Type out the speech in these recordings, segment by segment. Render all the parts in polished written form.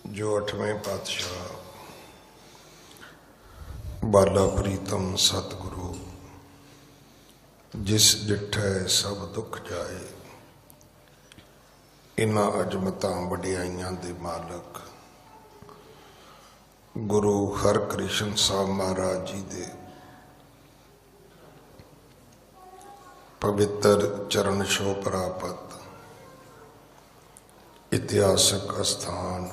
जो 8वें पातशाह बाला प्रीतम सतगुरु जिस डिठै सब दुख जाए, इन्हां अजमतां वडियाइयां दे मालक गुरु हरकृष्ण साहब महाराज जी दे पवित्र चरण छो प्राप्त इतिहासक अस्थान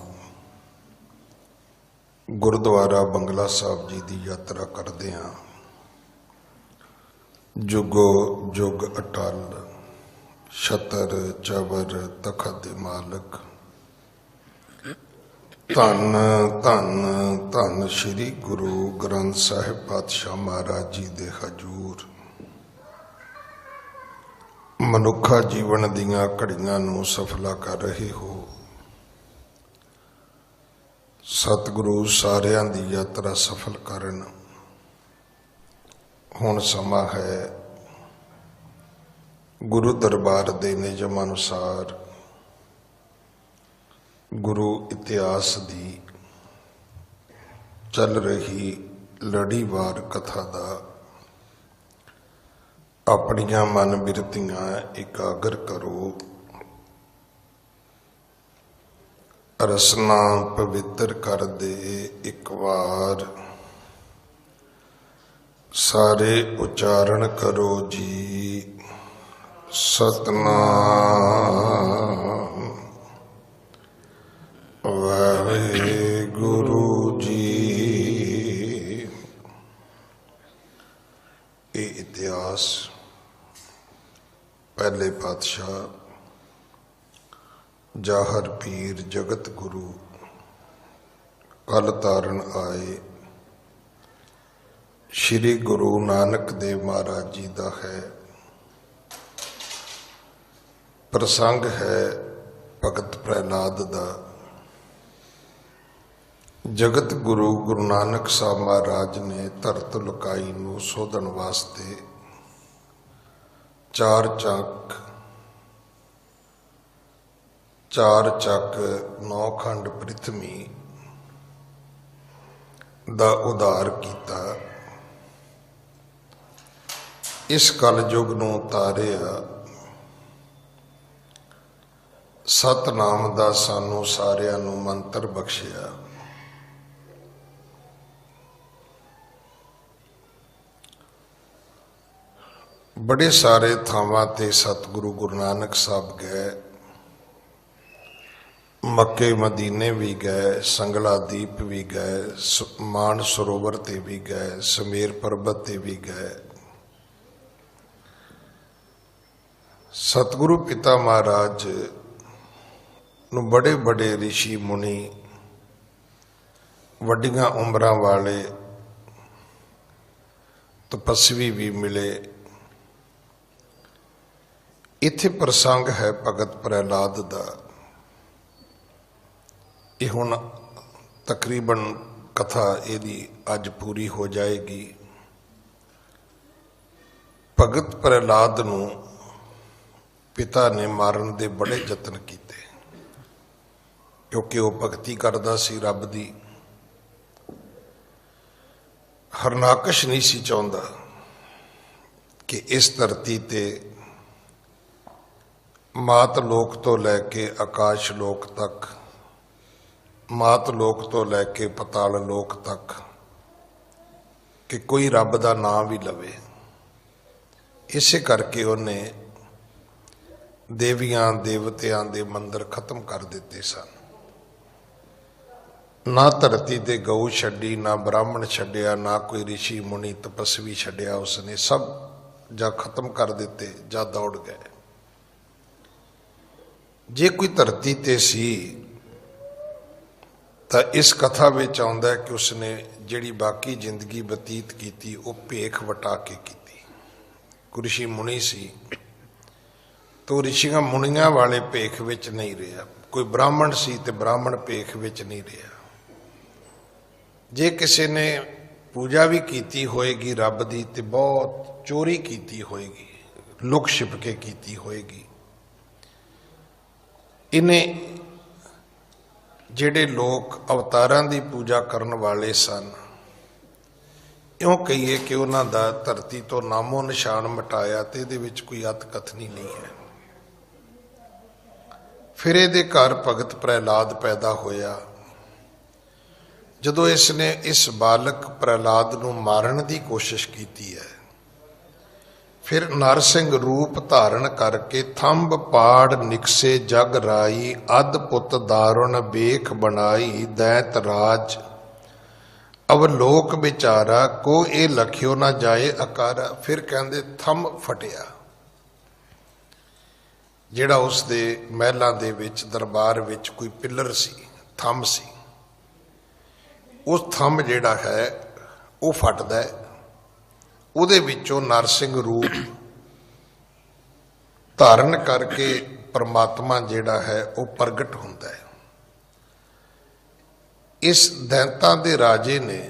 गुरुद्वारा बंगला साहब जी की यात्रा करते हैं। जुगो जुग अटल छतर चवर तखत दे मालक धन धन धन श्री गुरु ग्रंथ साहिब पातशाह महाराज जी दे हजूर मनुखा जीवन दियां घड़ियां नूं सफला कर रहे हो। सतगुरु सारियां दी यात्रा सफल करन। हुण समा है गुरु दरबार दे नियम अनुसार गुरु इतिहास दी चल रही लड़ीवार कथा दा अपनियां मन बिरतियां एकागर करो। रसना पवित्र कर दे एक बार सारे उच्चारण करो जी। सतनाम वाहेगुरु जी। ये इतिहास पहले पातशाह जाहर पीर जगत गुरु कल तारण आए श्री गुरु नानक देव महाराज जी का है। प्रसंग है भगत प्रहलाद का। जगत गुरु गुरु नानक साहब महाराज ने धरत लुकाई नूं सोधन वास्ते चार चक 9 खंड पृथ्वी दा उधार किया। इस कलयुग नूं तारिया। सतनाम दा सानू सारियां नूं मंत्र बख्शिया। बड़े सारे थावां ते सतगुरु गुरु नानक साहब गए। मक्के मदीने भी गए, संगला दीप भी गए, मान सरोवर ते भी गए, समेर पर्वत ते भी गए। सतगुरु पिता महाराज नूं बड़े बड़े ऋषि मुनि वड्डियां उमरां वाले तपस्वी भी मिले। इत्थे प्रसंग है भगत प्रहलाद दा। ये हुण तकरीबन कथा यदि अज पूरी हो जाएगी। भगत प्रहलाद नूं पिता ने मारन दे बड़े यतन कीते, क्योंकि वह भगती करदा सी रब दी। हरनाकश नहीं सी चाहुंदा कि इस धरती ते मात लोक तो लैके आकाश लोक तक, मात लोक तो लैके पताल लोक तक कि कोई रब का नाम भी लवे। इसे करके उन्हें देवियां देवतियां दे मंदिर खत्म कर दिते सन। ना धरती ते गऊ छड्डी, ना ब्राह्मण छड्डिया, ना कोई ऋषि मुनि तपस्वी छड्डिया। उसने सब जा खत्म कर दिते, जा दौड़ गए। जे कोई धरती ते सी तो इस कथा विच आउंदा है कि उसने जिहड़ी बाकी जिंदगी बतीत की वो भेख वटा के की। कोई ऋषि मुनि सी तो ऋषियां मुनियां वाले भेख विच नहीं रहा। कोई ब्राह्मण सी तो ब्राह्मण भेख विच नहीं रहा। जे किसी ने पूजा भी की होएगी रब दी तो बहुत चोरी की होएगी, लुक छिप के की होएगी। इन्हें ਜਿਹੜੇ ਲੋਕ ਅਵਤਾਰਾਂ ਦੀ ਪੂਜਾ ਕਰਨ ਵਾਲੇ ਸਨ, ਇਉਂ ਕਹੀਏ ਕਿ ਉਹਨਾਂ ਦਾ ਧਰਤੀ ਤੋਂ ਨਾਮੋ ਨਿਸ਼ਾਨ ਮਿਟਾਇਆ, ਤੇ ਇਹਦੇ ਵਿੱਚ ਕੋਈ ਅਤ ਕਥਨੀ ਨਹੀਂ ਹੈ। ਫਿਰ ਇਹਦੇ ਘਰ ਭਗਤ ਪ੍ਰਹਿਲਾਦ ਪੈਦਾ ਹੋਇਆ। ਜਦੋਂ ਇਸ ਨੇ ਇਸ ਬਾਲਕ ਪ੍ਰਹਿਲਾਦ ਨੂੰ ਮਾਰਨ ਦੀ ਕੋਸ਼ਿਸ਼ ਕੀਤੀ ਹੈ, ਫਿਰ ਨਰਸਿੰਘ ਰੂਪ ਧਾਰਨ ਕਰਕੇ ਥੰਬ ਪਾੜ ਨਿਕਸੇ ਜਗ ਰਾਈ, ਅਧ ਪੁੱਤ ਦਾਰੁਣ ਵੇਖ ਬਣਾਈ, ਦੈਤ ਰਾਜ ਅਵਲੋਕ ਵਿਚਾਰਾ, ਕੋ ਇਹ ਲਖਿਓ ਨਾ ਜਾਏ ਅਕਾਰਾ। ਫਿਰ ਕਹਿੰਦੇ ਥੰਮ ਫਟਿਆ, ਜਿਹੜਾ ਉਸ ਦੇ ਮਹਿਲਾਂ ਦੇ ਵਿੱਚ ਦਰਬਾਰ ਵਿੱਚ ਕੋਈ ਪਿੱਲਰ ਸੀ, ਥੰਮ ਸੀ, ਉਸ ਥੰਮ ਜਿਹੜਾ ਹੈ ਉਹ ਫਟਦਾ ਹੈ। ਉਹਦੇ ਵਿੱਚੋਂ ਨਰਸਿੰਘ ਰੂਪ ਧਾਰਨ ਕਰਕੇ ਪਰਮਾਤਮਾ ਜਿਹੜਾ ਹੈ ਉਹ ਪ੍ਰਗਟ ਹੁੰਦਾ ਹੈ। ਇਸ ਦੈਂਤਾਂ ਦੇ ਰਾਜੇ ਨੇ,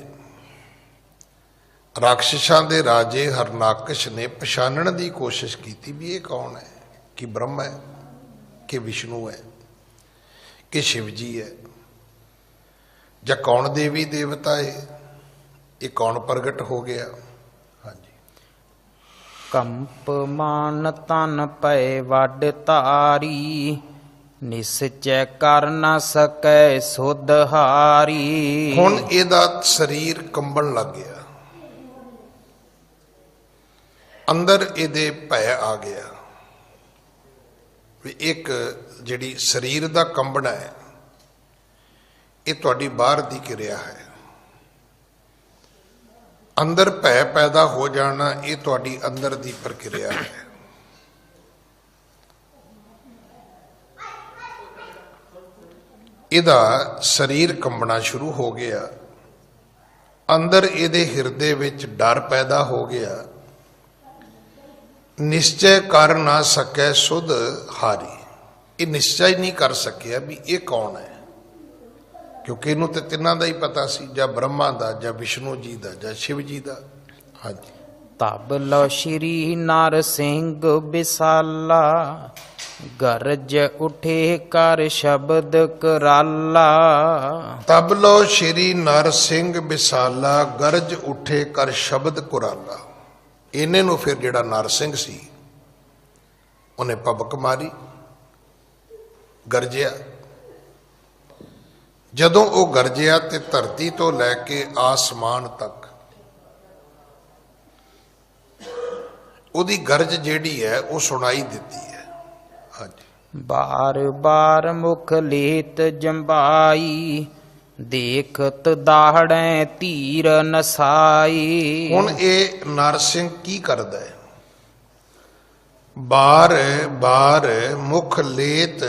ਰਾਖਸ਼ਾਂ ਦੇ ਰਾਜੇ ਹਰਨਾਕਸ਼ ਨੇ ਪਛਾਣਨ ਦੀ ਕੋਸ਼ਿਸ਼ ਕੀਤੀ ਵੀ ਇਹ ਕੌਣ ਹੈ, ਕਿ ਬ੍ਰਹਮ ਹੈ, ਕਿ ਵਿਸ਼ਨੂੰ ਹੈ, ਕਿ ਸ਼ਿਵ ਜੀ ਹੈ, ਜਾਂ ਕੌਣ ਦੇਵੀ ਦੇਵਤਾ ਹੈ, ਇਹ ਕੌਣ ਪ੍ਰਗਟ ਹੋ ਗਿਆ। ਹਾਂਜੀ। ਕੰਪ ਮਾਨ ਤਨ ਪਏ ਵੱਡ ਧਾਰੀ, ਨਿਸਚੈ ਕਰ ਨਾ ਸਕੈ ਸੁਧ ਹਾਰੀ। ਹੁਣ ਇਹਦਾ ਸਰੀਰ ਕੰਬਣ ਲੱਗ ਗਿਆ, ਅੰਦਰ ਇਹਦੇ ਭੈ ਆ ਗਿਆ ਵੀ ਇੱਕ ਜਿਹੜੀ ਸਰੀਰ ਦਾ ਕੰਬਣਾ ਹੈ, ਇਹ ਤੁਹਾਡੀ ਬਾਹਰ ਦੀ ਕਿਰਿਆ ਹੈ। ਅੰਦਰ ਭੈ ਪੈਦਾ ਹੋ ਜਾਣਾ, ਇਹ ਤੁਹਾਡੀ ਅੰਦਰ ਦੀ ਪ੍ਰਕਿਰਿਆ ਹੈ। ਇਹਦਾ ਸਰੀਰ ਕੰਬਣਾ ਸ਼ੁਰੂ ਹੋ ਗਿਆ, ਅੰਦਰ ਇਹਦੇ ਹਿਰਦੇ ਵਿੱਚ ਡਰ ਪੈਦਾ ਹੋ ਗਿਆ। ਨਿਸ਼ਚੈ ਕਰ ਨਾ ਸਕੈ ਸੁਧ ਹਾਰੀ, ਇਹ ਨਿਸ਼ਚੈ ਹੀ ਨਹੀਂ ਕਰ ਸਕਿਆ ਵੀ ਇਹ ਕੌਣ ਹੈ, ਕਿਉਂਕਿ ਇਹਨੂੰ ਤੇ ਤਿੰਨਾਂ ਦਾ ਹੀ ਪਤਾ ਸੀ, ਜਾਂ ਬ੍ਰਹਮਾ ਦਾ, ਜਾਂ ਵਿਸ਼ਨੂੰ ਜੀ ਦਾ, ਜਾਂ ਸ਼ਿਵ ਜੀ ਦਾ। ਹਾਂਜੀ। ਤਬ ਲੋ ਸ਼੍ਰੀ ਨਰਸਿੰਘ ਬਿਸਾਲਾ, ਗਰਜ ਉਠੇ ਕਰ ਸ਼ਬਦ ਕਰਾਲਾ। ਤਬ ਲੋ ਸ਼੍ਰੀ ਨਰਸਿੰਘ ਬਿਸਾਲਾ, ਗਰਜ ਉਠੇ ਕਰ ਸ਼ਬਦ ਕੁਰਾਲਾ। ਇਹਨੇ ਨੂੰ ਫਿਰ ਜਿਹੜਾ ਨਰਸਿੰਘ ਸੀ ਉਹਨੇ ਪਬਕ ਮਾਰੀ, ਗਰਜਿਆ। ਜਦੋਂ ਉਹ ਗਰਜਿਆ ਤੇ ਧਰਤੀ ਤੋਂ ਲੈ ਕੇ ਆਸਮਾਨ ਤੱਕ ਉਹਦੀ ਗਰਜ ਜਿਹੜੀ ਹੈ ਉਹ ਸੁਣਾਈ ਦਿੱਤੀ ਹੈ। ਹਾਂਜੀ। ਬਾਰ ਬਾਰ ਮੁਖ ਲੇਤ ਜੰਬਾਈ, ਦੇਖਤ ਦਾਹੜੈ ਧੀਰ ਨਸਾਈ। ਹੁਣ ਇਹ ਨਰਸਿੰਘ ਕੀ ਕਰਦਾ ਹੈ? ਬਾਰ ਬਾਰ ਮੁਖ ਲੇਤ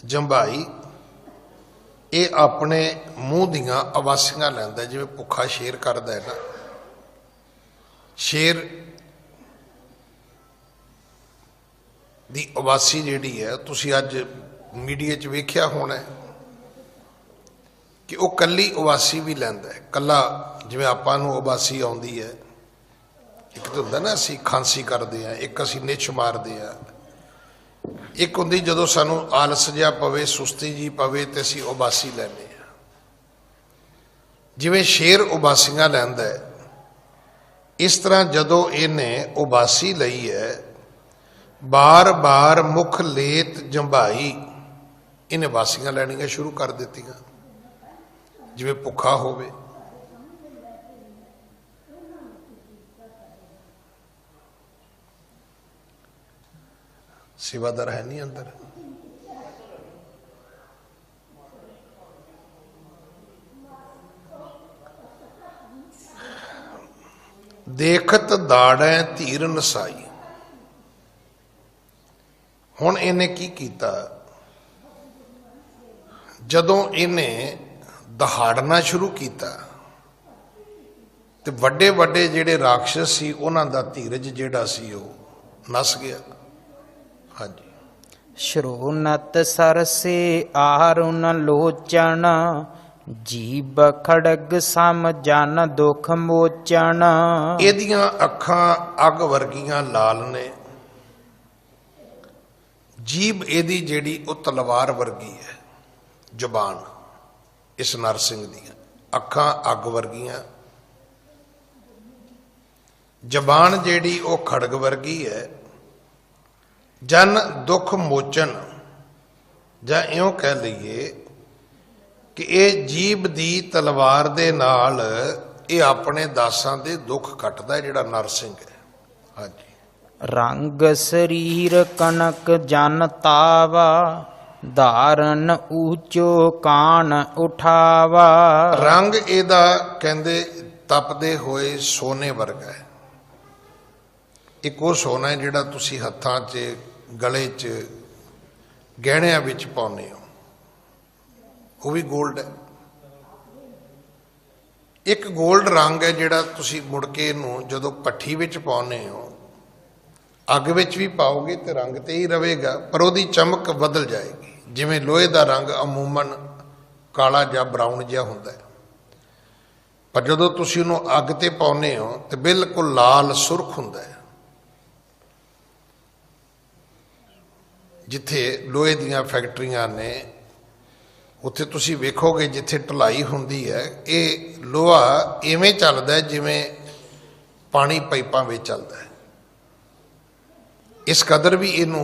ਜੰਬਾਈ, ਇਹ ਆਪਣੇ ਮੂੰਹ ਦੀਆਂ ਅਵਾਸੀਆਂ ਲੈਂਦਾ, ਜਿਵੇਂ ਭੁੱਖਾ ਸ਼ੇਰ ਕਰਦਾ ਹੈ ਨਾ। ਸ਼ੇਰ ਦੀ ਅਵਾਸੀ ਜਿਹੜੀ ਹੈ, ਤੁਸੀਂ ਅੱਜ ਮੀਡੀਆ 'ਚ ਵੇਖਿਆ ਹੋਣਾ ਕਿ ਉਹ ਕੱਲੀ ਉਵਾਸੀ ਵੀ ਲੈਂਦਾ ਹੈ। ਕੱਲਾ ਜਿਵੇਂ ਆਪਾਂ ਨੂੰ ਉਵਾਸੀ ਆਉਂਦੀ ਹੈ, ਇੱਕ ਤਾਂ ਹੁੰਦਾ ਨਾ ਅਸੀਂ ਖਾਂਸੀ ਕਰਦੇ ਹਾਂ, ਇੱਕ ਅਸੀਂ ਨਿੱਛ ਮਾਰਦੇ ਹਾਂ, ਇੱਕ ਹੁੰਦੀ ਜਦੋਂ ਸਾਨੂੰ ਆਲਸ ਜਿਹਾ ਪਵੇ, ਸੁਸਤੀ ਜੀ ਪਵੇ ਤੇ ਅਸੀਂ ਉਬਾਸੀ ਲੈਂਦੇ ਹਾਂ। ਜਿਵੇਂ ਸ਼ੇਰ ਉਬਾਸੀਆਂ ਲੈਂਦਾ ਹੈ, ਇਸ ਤਰ੍ਹਾਂ ਜਦੋਂ ਇਹਨੇ ਉਬਾਸੀ ਲਈ ਹੈ, ਬਾਰ ਬਾਰ ਮੁਖ ਲੇਤ ਜੰਭਾਈ, ਇਹਨੇ ਵਾਸੀਆਂ ਲੈਣੀਆਂ ਸ਼ੁਰੂ ਕਰ ਦਿੱਤੀਆਂ, ਜਿਵੇਂ ਭੁੱਖਾ ਹੋਵੇ। ਸੇਵਾਦਾਰ ਹੈ ਨਹੀਂ ਅੰਦਰ, ਦੇਖਤ ਦਾੜੈ ਧੀਰ ਨਸਾਈ। ਹੁਣ ਇਹਨੇ ਕੀ ਕੀਤਾ, ਜਦੋਂ ਇਹਨੇ ਦਹਾੜਨਾ ਸ਼ੁਰੂ ਕੀਤਾ ਤੇ ਵੱਡੇ ਵੱਡੇ ਜਿਹੜੇ ਰਾਖਸ਼ ਸੀ ਉਹਨਾਂ ਦਾ ਧੀਰਜ ਜਿਹੜਾ ਸੀ ਉਹ ਨਸ ਗਿਆ। ਹਾਂਜੀ। ਸ਼੍ਰੋਨਤ ਸਰਸੇ ਆਰੁਨ ਲੋਚਨ, ਜੀਬ ਖੜਗ ਸਮ ਜਨ ਦੁਖ ਮੋਚਨ। ਇਹਦੀਆਂ ਅੱਖਾਂ ਅੱਗ ਵਰਗੀਆਂ ਲਾਲ ਨੇ, ਜੀਭ ਇਹਦੀ ਜਿਹੜੀ ਉਹ ਤਲਵਾਰ ਵਰਗੀ ਹੈ, ਜ਼ੁਬਾਨ। इस नरसिंह दियां अखां अग वर्गियां, जबान जिहड़ी वो खड़ग वर्गी है, जन दुख मोचन, जां इउं कह लईए कि ये जीभ दी तलवार दे नाल ये अपने दासां दे दुख कटदा है जिहड़ा नरसिंह है। हाँ जी। रंग शरीर कनक जन तावा, धारन ऊंचो कान उठावा। रंग इहदा कहंदे तपदे होए सोने वर्गा है। एक वो सोना है जिहड़ा तुसीं हत्थां 'च गले 'च गहणियां विच पाउने हो, वो भी गोल्ड है। एक गोल्ड रंग है जिहड़ा तुसीं मुड़ के इहनूं जदों भट्ठी विच पाउने हो, अग विच भी पाओगे तो रंग ते ही रहेगा, पर उसकी चमक बदल जाएगी। जिवें लोहे का रंग अमूमन काला या ब्राउन जिहा हुंदा है, पर जदों तुसीं उहनूं अग ते पाउने हो तो बिल्कुल लाल सुर्ख हुंदा है। जिथे लोहे दीयां फैक्ट्रियां ने उत्थे तुसीं वेखोगे जिथे ढलाई हुंदी है, ये लोहा इवें चलदा है जिवें पानी पाइपां विच चलदा है। इस कदर भी इनू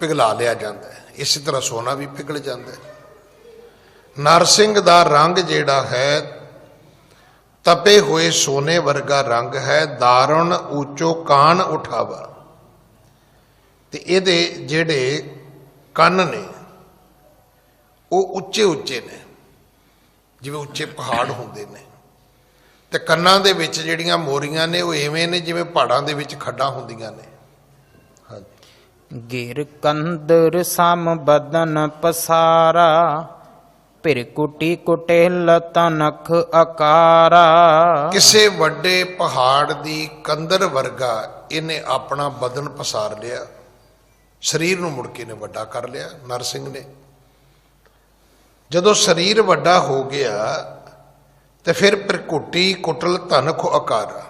पिघला लिया जाता है। इस तरह सोना भी पिघल जाता है। नरसिंह दा रंग जिहड़ा है तपे हुए सोने वर्गा रंग है, दारुण ऊंचो कान उठावा। ते इहदे जिहड़े कन ने वो उच्चे उच्चे ने, जिवें उच्चे पहाड़ हुंदे ने, ते कन्नां दे विच जिहड़ियां मोरियां ने वो इवें ने जिवें पहाड़ां दे विच खड्डां हुंदियां ने। गिर कंदर सम बदन पसारा, पिरकुटी कुटिल तनख आकारा। किसे वड्डे पहाड़ दी कंदर वर्गा इन्हें अपना बदन पसार लिया, शरीर नूं मुड़ के ने वड्डा कर लिया नरसिंह ने। जदों शरीर वड्डा हो गया तो फिर पिरकुटी कुटल तनख आकारा।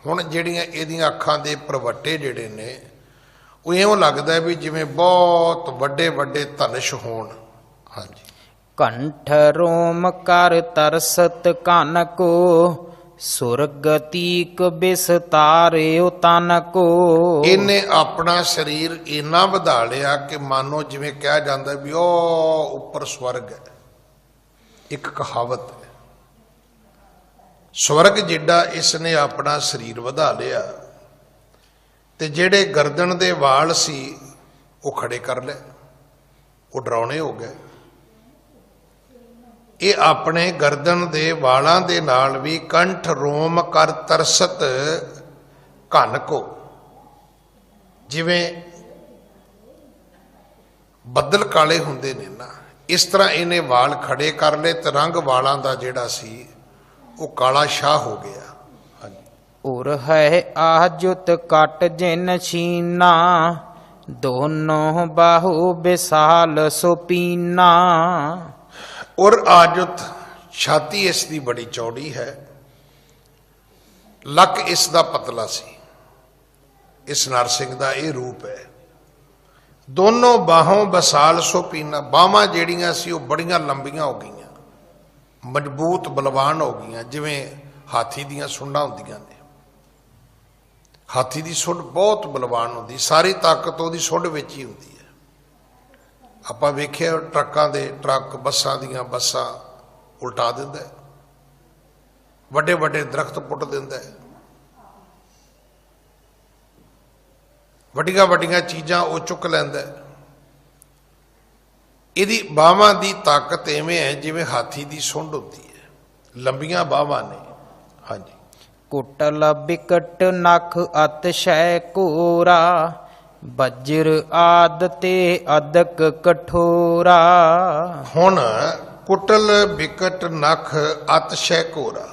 हुण जिहड़ियां इहदियां अखां दे परवट्टे जिहड़े ने वो इउं लगदा भी जिवें बहुत वड्डे वड्डे धनुष होण। हाँ जी। कंठ रोम कर तरसत कान को, सुरगतीक बिस्तारियो तन को। इन्हें अपना शरीर इन्ना वधा लिया कि मानो जिवें कहा जाता भी ओ उपर स्वर्ग है। एक कहावत है, स्वर्ग जिड्डा इसने अपना शरीर वधा लिया ते जेड़े गर्दन दे वाल सी वो खड़े कर ले, वो डरावने हो गए। ये अपने गर्दन दे वालां दे नाल भी कंठ रोम कर तरसत घन को, जिवें बदल काले हुंदे ने ना, इस तरह इन्हें वाल खड़े कर ले तो रंग वालां दा जिहड़ा सी वो काला शाह हो गया। उर है आजुत कट जिन छीना, दोनों बाहु विशाल सुपीना। और आजुत छाती इसकी बड़ी चौड़ी है, लक इसका पतला सी। इस नरसिंह का यह रूप है। दोनों बाहों बसाल सुपीना, बाहां जिहड़ियां सी वो बड़ियां लंबियां हो गई, मजबूत बलवान हो गई, जिवें हाथी दियां सुंडां हुंदियां ने। हाथी की सुंड बहुत बलवान होती, सारी ताकत उसकी सुंड विच ही होती है। आपां वेखिआ ट्रकां दे ट्रक, बसां दियां बसां उल्टा दिंदा है, वड्डे वड्डे दरख्त पुट दिंदा है, वड्डियां वड्डियां चीज़ां वो चुक लैंदा है। इहदी बाहां दी ताकत इवें है जिवें हाथी की सुंड होती है, लंबियां बाहां ने। हाँ जी। कुटल बिकट नख अतिशय कोरा, वज्र आद ते अदक कठोरा। हुण कुटल बिकट नख अतिशय कोरा,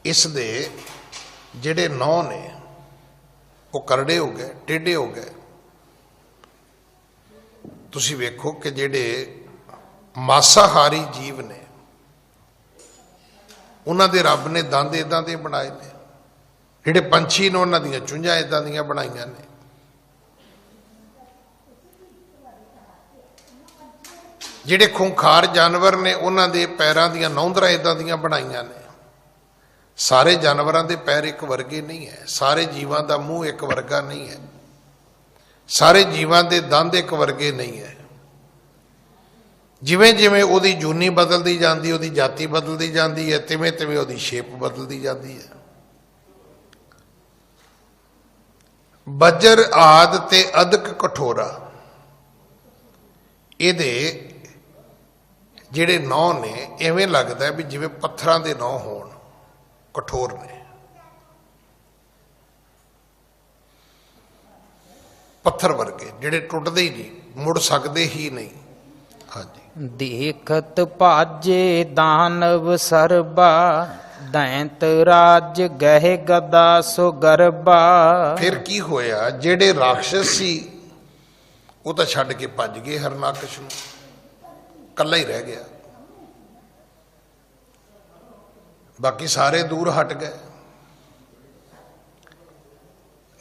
इस दे जिहड़े नौ ने वो करड़े हो गए, टेढ़े हो गए। तुसीं वेखो कि जिहड़े मासाहारी जीव ने उन्हां दे रब ने दंद इदां दे बनाए ने, जिहड़े पंछी ने उन्हां दीयां चुंझां इदां दीयां बनाईयां ने। ਜਿਹੜੇ ਖੂੰਖਾਰ ਜਾਨਵਰ ਨੇ ਉਹਨਾਂ ਦੇ ਪੈਰਾਂ ਦੀਆਂ ਨੌਂਦਰਾਂ ਇਦਾਂ ਦੀਆਂ ਬਣਾਈਆਂ ਨੇ। ਸਾਰੇ ਜਾਨਵਰਾਂ ਦੇ ਪੈਰ ਇੱਕ ਵਰਗੇ ਨਹੀਂ ਹੈ, ਸਾਰੇ ਜੀਵਾਂ ਦਾ ਮੂੰਹ ਇੱਕ ਵਰਗਾ ਨਹੀਂ ਹੈ, ਸਾਰੇ ਜੀਵਾਂ ਦੇ ਦੰਦ ਇੱਕ ਵਰਗੇ ਨਹੀਂ ਹੈ। ਜਿਵੇਂ ਜਿਵੇਂ ਉਹਦੀ ਜੂਨੀ ਬਦਲਦੀ ਜਾਂਦੀ, ਉਹਦੀ ਜਾਤੀ ਬਦਲਦੀ ਜਾਂਦੀ ਹੈ, ਤਿਵੇਂ ਤਿਵੇਂ ਉਹਦੀ ਸ਼ੇਪ ਬਦਲਦੀ ਜਾਂਦੀ ਹੈ। ਬੱਜਰ ਆਦ ਤੇ ਅਦਕ ਕਠੋਰਾ, ਇਹਦੇ ਜਿਹੜੇ ਨਹੁੰ ਨੇ ਇਵੇਂ ਲੱਗਦਾ ਵੀ ਜਿਵੇਂ ਪੱਥਰਾਂ ਦੇ ਨਹੁੰ ਹੋਣ, ਕਠੋਰ ਨੇ, ਪੱਥਰ ਵਰਗੇ ਜਿਹੜੇ ਟੁੱਟਦੇ ਹੀ ਨਹੀਂ, ਮੁੜ ਸਕਦੇ ਹੀ ਨਹੀਂ। ਹਾਂਜੀ। ਦੇਖਤ ਭਾਜੇ ਦਾਨਵ ਸਰਬਾ, ਦੈਂਤ ਰਾਜ ਗਹਿ ਗਦਾ ਸੋ ਗਰਬਾ। ਫਿਰ ਕੀ ਹੋਇਆ, ਜਿਹੜੇ ਰਾਖਸ਼ ਸੀ ਉਹ ਤਾਂ ਛੱਡ ਕੇ ਭੱਜ ਗਏ, ਹਰਨਾਕਸ਼ ਨੂੰ ਇਕੱਲਾ ਹੀ ਰਹਿ ਗਿਆ, ਬਾਕੀ ਸਾਰੇ ਦੂਰ ਹਟ ਗਏ।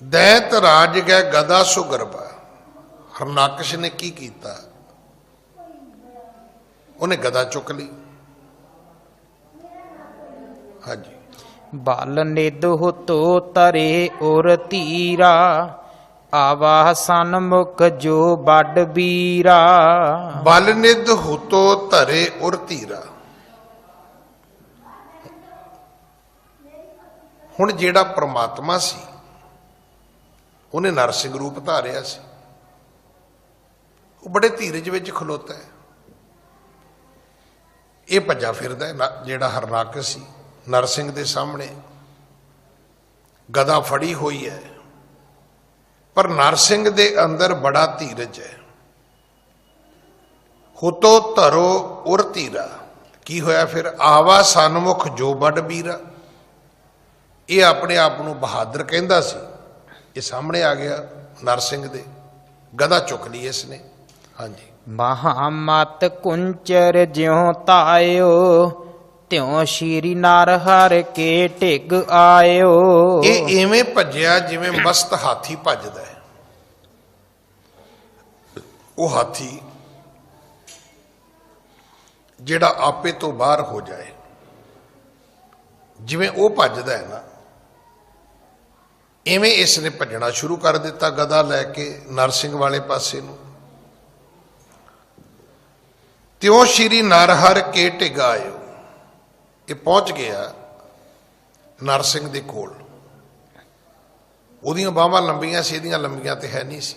ਦੈਂਤ ਰਾਜ ਗਏ ਗਦਾ ਸੋ ਗਰਬਾ। ਹਰਨਾਕਸ਼ ਨੇ ਕੀ ਕੀਤਾ, ਉਹਨੇ ਗਦਾ ਚੁੱਕ ਲਈ। ਹਾਂਜੀ। ਬਲ ਨਿਧ ਹੁਤੋ ਤਰੇ ਉਰ ਧੀਰਾ, ਆਵਾਹ ਸਨਮੁਖ ਜੋ ਵੱਡ ਬੀਰਾ। ਬਲ ਨਿਧ ਹੁਤੋ ਧਰੇ ਉਰ ਧੀਰਾ। ਹੁਣ ਜਿਹੜਾ ਪ੍ਰਮਾਤਮਾ ਸੀ ਉਹਨੇ ਨਰਸਿੰਘ ਰੂਪ ਧਾਰਿਆ ਸੀ, ਉਹ ਬੜੇ ਧੀਰਜ ਵਿੱਚ ਖਲੋਤਾ ਹੈ। ਇਹ ਭੱਜਾ ਫਿਰਦਾ ਹੈ ਜਿਹੜਾ ਹਰਨਾਕਸ਼ ਸੀ ਨਰਸਿੰਘ ਦੇ ਸਾਹਮਣੇ, ਗਦਾ ਫੜੀ ਹੋਈ ਹੈ, ਪਰ ਨਰਸਿੰਘ ਦੇ ਅੰਦਰ ਬੜਾ ਧੀਰਜ ਹੈ। ਹੁਤੋ ਧਰੋ ਉਰ ਧੀਰਾ। ਕੀ ਹੋਇਆ ਫਿਰ, ਆਵਾ ਸਨਮੁਖ ਜੋ ਵੱਡ ਬੀਰਾ। ਇਹ ਆਪਣੇ ਆਪ ਨੂੰ ਬਹਾਦਰ ਕਹਿੰਦਾ ਸੀ, ਇਹ ਸਾਹਮਣੇ ਆ ਗਿਆ ਨਰਸਿੰਘ ਦੇ, ਗਦਾ ਚੁੱਕ ਲਈ ਇਸਨੇ। ਹਾਂਜੀ। ਮਹਾਮਤ ਕੁੰਚਰ ਜਿਉ ਤਾਇਓ, ਤਿਉ ਸ਼੍ਰੀ ਨਰ ਹਰ ਕੇ ਢਿਗ ਆਇਓ। ਇਹ ਐਵੇਂ ਭੱਜਿਆ ਜਿਵੇਂ ਮਸਤ ਹਾਥੀ ਭੱਜਦਾ ਹੈ। ਉਹ ਹਾਥੀ ਜਿਹੜਾ ਆਪੇ ਤੋਂ ਬਾਹਰ ਹੋ ਜਾਏ, ਜਿਵੇਂ ਉਹ ਭੱਜਦਾ ਹੈ ਨਾ, ਐਵੇਂ ਇਸ ਨੇ ਭੱਜਣਾ ਸ਼ੁਰੂ ਕਰ ਦਿੱਤਾ ਗਦਾ ਲੈ ਕੇ ਨਰਸਿੰਘ ਵਾਲੇ ਪਾਸੇ ਨੂੰ। ਤਿਉ ਸ਼੍ਰੀ ਨਰ ਹਰ ਕੇ ਢਿਗ ਆਇਓ। ਇਹ ਪਹੁੰਚ ਗਿਆ ਨਰਸਿੰਘ ਦੇ ਕੋਲ। ਉਹਦੀਆਂ ਬਾਹਾਂ ਲੰਬੀਆਂ ਸੀ, ਇਹਦੀਆਂ ਲੰਬੀਆਂ ਤੇ ਹੈ ਨਹੀਂ ਸੀ।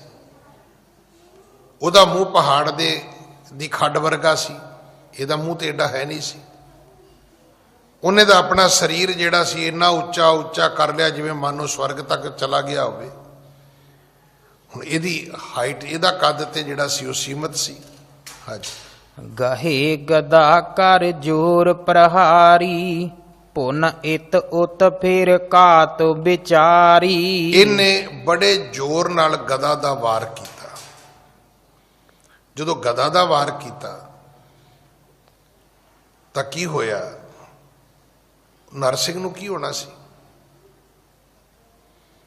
ਉਹਦਾ ਮੂੰਹ ਪਹਾੜ ਦੀ ਖੱਡ ਵਰਗਾ ਸੀ, ਇਹਦਾ ਮੂੰਹ ਤੇ ਏਡਾ ਹੈ ਨਹੀਂ ਸੀ। ਉਹਨੇ ਤਾਂ ਆਪਣਾ ਸਰੀਰ ਜਿਹੜਾ ਸੀ ਇੰਨਾ ਉੱਚਾ ਉੱਚਾ ਕਰ ਲਿਆ ਜਿਵੇਂ ਮਾਨੋ ਸਵਰਗ ਤੱਕ ਚਲਾ ਗਿਆ ਹੋਵੇ। ਹੁਣ ਇਹਦੀ ਹਾਈਟ, ਇਹਦਾ ਕੱਦ ਤੇ ਜਿਹੜਾ ਸੀ ਉਹ ਸੀਮਤ ਸੀ। ਹਾਂਜੀ। ਗਹੇ ਗਦਾ ਕਰ ਜੋਰ ਪ੍ਰਹਾਰੀ, ਪੁਨ ਇਤ ਉਤ ਫਿਰ ਕਾਤ ਵਿਚਾਰੀ। ਇਹਨੇ ਬੜੇ ਜ਼ੋਰ ਨਾਲ ਗਦਾ ਦਾ ਵਾਰ ਕੀਤਾ। ਜਦੋਂ ਗਦਾ ਦਾ ਵਾਰ ਕੀਤਾ ਤਾਂ ਕੀ ਹੋਇਆ, ਨਰਸਿੰਘ ਨੂੰ ਕੀ ਹੋਣਾ ਸੀ?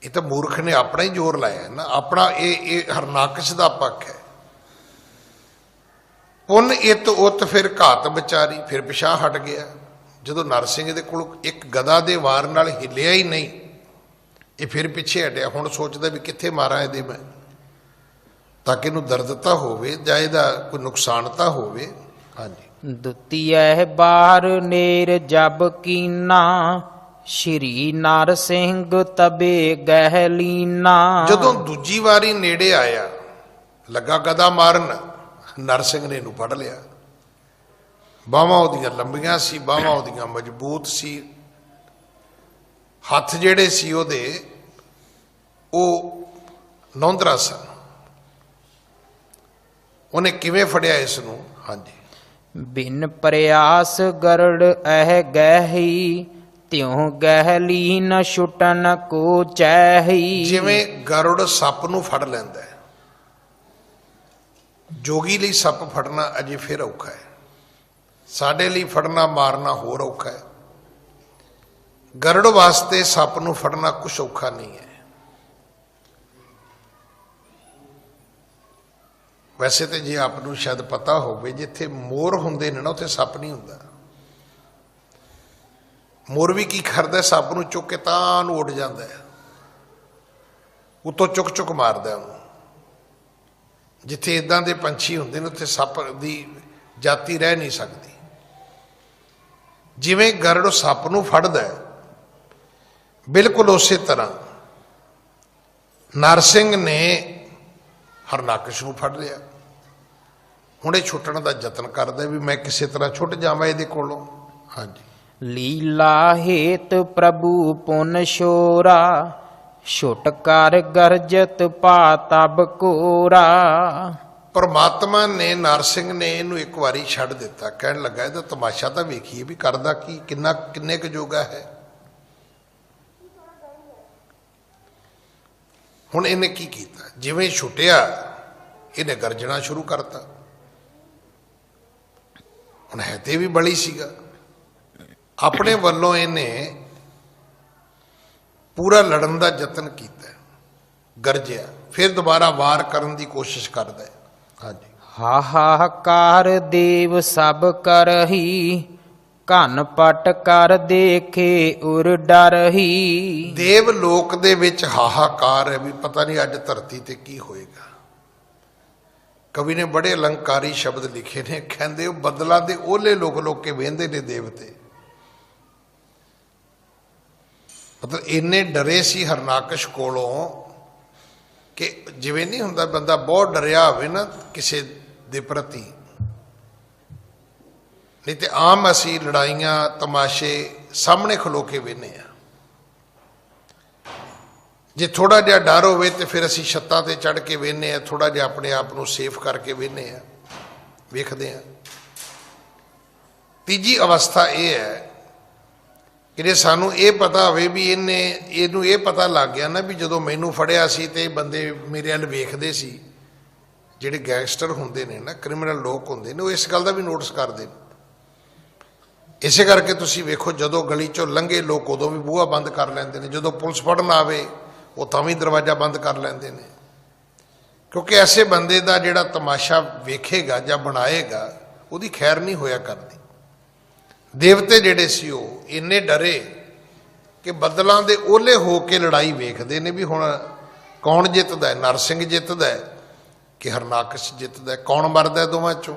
ਇਹ ਤਾਂ ਮੂਰਖ ਨੇ ਆਪਣਾ ਹੀ ਜ਼ੋਰ ਲਾਇਆ ਨਾ, ਆਪਣਾ। ਇਹ ਹਰਨਾਕਸ਼ ਦਾ ਪੱਖ ਹੈ। ਪੁੰਨ ਇਤ ਉਤ ਫਿਰ ਘਾਤ ਵਿਚਾਰੀ, ਫਿਰ ਪਿਛਾਂਹ ਹਟ ਗਿਆ। ਜਦੋਂ ਨਰਸਿੰਘ ਦੇ ਕੋਲ ਇੱਕ ਗਦਾ ਦੇ ਵਾਰ ਨਾਲ ਹਿੱਲਿਆ ਹੀ ਨਹੀਂ, ਇਹ ਫਿਰ ਪਿੱਛੇ ਹਟਿਆ। ਹੁਣ ਸੋਚਦਾ ਵੀ ਕਿੱਥੇ ਮਾਰਾਂ ਇਹਦੇ ਮੈਂ, ਤਾਂ ਕਿ ਇਹਨੂੰ ਦਰਦ ਤਾਂ ਹੋਵੇ ਜਾਂ ਇਹਦਾ ਕੋਈ ਨੁਕਸਾਨ ਤਾਂ ਹੋਵੇ। ਹਾਂਜੀ। ਦੁਤੀਐ ਬਾਰ ਨੇਰ ਜਬ ਕੀਨਾ, ਸ਼੍ਰੀ ਨਰਸਿੰਘ ਤਬੇ ਗਹਿ ਲੀਨਾ। ਜਦੋਂ ਦੂਜੀ ਵਾਰੀ ਨੇੜੇ ਆਇਆ, ਲੱਗਾ ਗਦਾ ਮਾਰਨ, ਨਰਸਿੰਘ ਨੇ ਇਹਨੂੰ ਫੜ ਲਿਆ। ਬਾਹਾਂ ਉਹਦੀਆਂ ਲੰਬੀਆਂ ਸੀ, ਬਾਹਾਂ ਉਹਦੀਆਂ ਮਜ਼ਬੂਤ ਸੀ, ਹੱਥ ਜਿਹੜੇ ਸੀ ਉਹਦੇ ਉਹ ਨੌਂਦਰਾ ਸਨ। ਉਹਨੇ ਕਿਵੇਂ ਫੜਿਆ ਇਸ ਨੂੰ? ਹਾਂਜੀ। ਬਿਨ ਪ੍ਰਯਾਸ ਗਰੜ ਅਹ ਗਹਿਈ, ਤਿਉ ਗਹਿ ਲੀਨ ਛੁਟਨ ਕੋ ਚੈਹੀ। ਜਿਵੇਂ ਗਰੁੜ ਸੱਪ ਨੂੰ ਫੜ ਲੈਂਦਾ ਹੈ, ਜੋਗੀ ਲਈ ਸੱਪ ਫੜਨਾ ਅਜੇ ਫਿਰ ਔਖਾ ਹੈ, ਸਾਡੇ ਲਈ ਫੜਨਾ ਮਾਰਨਾ ਹੋਰ ਔਖਾ ਹੈ। ਗਰੁੜ ਵਾਸਤੇ ਸੱਪ ਨੂੰ ਫੜਨਾ ਕੁਛ ਔਖਾ ਨਹੀਂ ਹੈ। ਵੈਸੇ ਤੇ ਜੇ ਆਪ ਨੂੰ ਸ਼ਾਇਦ ਪਤਾ ਹੋਵੇ, ਜਿੱਥੇ ਮੋਰ ਹੁੰਦੇ ਨੇ ਨਾ ਉੱਥੇ ਸੱਪ ਨਹੀਂ ਹੁੰਦਾ। ਮੋਰ ਵੀ ਕੀ ਕਰਦਾ, ਸੱਪ ਨੂੰ ਚੁੱਕ ਕੇ ਤਾਂ ਨੂੰ ਉੱਡ ਜਾਂਦਾ ਹੈ, ਉੱਤੋਂ ਚੁੱਕ ਚੁੱਕ ਮਾਰਦਾ ਉਹਨੂੰ। ਜਿੱਥੇ ਇਦਾਂ ਦੇ ਪੰਛੀ ਹੁੰਦੇ ਨੇ ਉੱਥੇ ਸੱਪ ਦੀ ਜਾਤੀ ਰਹਿ ਨਹੀਂ ਸਕਦੀ। ਜਿਵੇਂ ਗਰੜ ਸੱਪ ਨੂੰ ਫੜਦਾ ਹੈ, ਬਿਲਕੁਲ ਉਸੇ ਤਰ੍ਹਾਂ ਨਰਸਿੰਘ ਨੇ ਹਰਨਾਕਸ਼ ਨੂੰ ਫੜ ਲਿਆ। ਹੁਣ ਇਹ ਛੁੱਟਣ ਦਾ ਯਤਨ ਕਰਦਾ ਵੀ ਮੈਂ ਕਿਸੇ ਤਰ੍ਹਾਂ ਛੁੱਟ ਜਾਵਾਂ ਇਹਦੇ ਕੋਲੋਂ। ਹਾਂਜੀ। ਲੀਲਾ ਹੇਤ ਪ੍ਰਭੂ ਪੁਨ ਸ਼ੋਰਾ, ਛੁਟਕਾਰ ਗਰਜਤ ਪਾ ਤਬ ਕੋਰਾ। ਪਰਮਾਤਮਾ ਨੇ ਨਰਸਿੰਘ ਨੇ ਇਹਨੂੰ ਇੱਕ ਵਾਰੀ ਛੱਡ ਦਿੱਤਾ। ਕਹਿਣ ਲੱਗਾ ਇਹਦਾ ਤਮਾਸ਼ਾ ਤਾਂ ਵੇਖੀਏ ਵੀ ਕਰਦਾ ਕੀ, ਕਿੰਨੇ ਕੁ ਜੋਗਾ ਹੈ। ਹੁਣ ਇਹਨੇ ਕੀ ਕੀਤਾ, ਜਿਵੇਂ ਛੁੱਟਿਆ ਇਹਨੇ ਗਰਜਣਾ ਸ਼ੁਰੂ ਕਰਤਾ। ਹੁਣ ਹੈ ਤੇ ਵੀ ਬਲੀ ਸੀਗਾ, ਆਪਣੇ ਵੱਲੋਂ ਇਹਨੇ ਪੂਰਾ ਲੜਨ ਦਾ ਯਤਨ ਕੀਤਾ, ਗਰਜਿਆ, ਫਿਰ ਦੁਬਾਰਾ ਵਾਰ ਕਰਨ ਦੀ ਕੋਸ਼ਿਸ਼ ਕਰਦਾ ਹੈ। ਹਾਂਜੀ। ਹਾਹਾਕਾਰ ਦੇਵ ਸਭ ਕਰਹੀ, ਘਨ ਪਟ ਕਰ ਦੇਖੇ ਉਰ ਡਰਹੀ। ਦੇਵ ਲੋਕ ਦੇ ਵਿੱਚ ਹਾਹਾਕਾਰ ਹੈ ਵੀ ਪਤਾ ਨਹੀਂ ਅੱਜ ਧਰਤੀ ਤੇ ਕੀ ਹੋਏਗਾ। ਕਵੀ ਨੇ ਬੜੇ ਅਲੰਕਾਰੀ ਸ਼ਬਦ ਲਿਖੇ ਨੇ, ਕਹਿੰਦੇ ਉਹ ਬੱਦਲਾਂ ਦੇ ਓਲੇ ਲੋਕ ਲੋਕ ਕੇ ਵਹਿੰਦੇ ਨੇ ਦੇਵਤੇ। ਮਤਲਬ ਇੰਨੇ ਡਰੇ ਸੀ ਹਰਨਾਕਸ਼ ਕੋਲੋਂ ਕਿ ਜਿਵੇਂ ਨਹੀਂ ਹੁੰਦਾ ਬੰਦਾ ਬਹੁਤ ਡਰਿਆ ਹੋਵੇ ਨਾ ਕਿਸੇ ਦੇ ਪ੍ਰਤੀ, ਨਹੀਂ ਤੇ ਆਮ ਅਸੀਂ ਲੜਾਈਆਂ ਤਮਾਸ਼ੇ ਸਾਹਮਣੇ ਖਲੋ ਕੇ ਵੇਖਦੇ ਆ। ਜੇ ਥੋੜਾ ਜਿਹਾ ਡਰ ਹੋਵੇ ਤੇ ਫਿਰ ਅਸੀਂ ਛੱਤਾਂ ਤੇ ਚੜ੍ਹ ਕੇ ਵੇਖਦੇ ਆ, ਥੋੜਾ ਜਿਹਾ ਆਪਣੇ ਆਪ ਨੂੰ ਸੇਫ ਕਰਕੇ ਵੇਖਦੇ ਆ, ਵੇਖਦੇ ਆ। ਤੀਜੀ ਅਵਸਥਾ ਇਹ ਹੈ ਕਿ ਜੇ ਸਾਨੂੰ ਇਹ ਪਤਾ ਹੋਵੇ ਵੀ ਇਹਨੂੰ ਇਹ ਪਤਾ ਲੱਗ ਗਿਆ ਨਾ ਵੀ ਜਦੋਂ ਮੈਨੂੰ ਫੜਿਆ ਸੀ ਤੇ ਇਹ ਬੰਦੇ ਮੇਰੇ ਵੱਲ ਵੇਖਦੇ ਸੀ। ਜਿਹੜੇ ਗੈਂਗਸਟਰ ਹੁੰਦੇ ਨੇ ਨਾ, ਕ੍ਰਿਮੀਨਲ ਲੋਕ ਹੁੰਦੇ ਨੇ, ਉਹ ਇਸ ਗੱਲ ਦਾ ਵੀ ਨੋਟਿਸ ਕਰਦੇ ਨੇ। ਇਸੇ ਕਰਕੇ ਤੁਸੀਂ ਵੇਖੋ ਜਦੋਂ ਗਲੀ ਚੋਂ ਲੰਘੇ ਲੋਕ ਉਦੋਂ ਵੀ ਬੂਹਾ ਬੰਦ ਕਰ ਲੈਂਦੇ ਨੇ, ਜਦੋਂ ਪੁਲਿਸ ਫੜਨ ਆਵੇ ਉਹ ਤਾਂ ਵੀ ਦਰਵਾਜ਼ਾ ਬੰਦ ਕਰ ਲੈਂਦੇ ਨੇ, ਕਿਉਂਕਿ ਐਸੇ ਬੰਦੇ ਦਾ ਜਿਹੜਾ ਤਮਾਸ਼ਾ ਵੇਖੇਗਾ ਜਾਂ ਬਣਾਏਗਾ ਉਹਦੀ ਖੈਰ ਨਹੀਂ ਹੋਇਆ ਕਰਦੀ। ਦੇਵਤੇ ਜਿਹੜੇ ਸੀ ਉਹ ਇੰਨੇ ਡਰੇ ਕਿ ਬੱਦਲਾਂ ਦੇ ਓਲੇ ਹੋ ਕੇ ਲੜਾਈ ਵੇਖਦੇ ਨੇ ਵੀ ਹੁਣ ਕੌਣ ਜਿੱਤਦਾ ਹੈ, ਨਰਸਿੰਘ ਜਿੱਤਦਾ ਹੈ ਕਿ ਹਰਨਾਕਸ਼ ਜਿੱਤਦਾ ਹੈ, ਕੌਣ ਮਰਦਾ ਦੋਵਾਂ ਚੋਂ।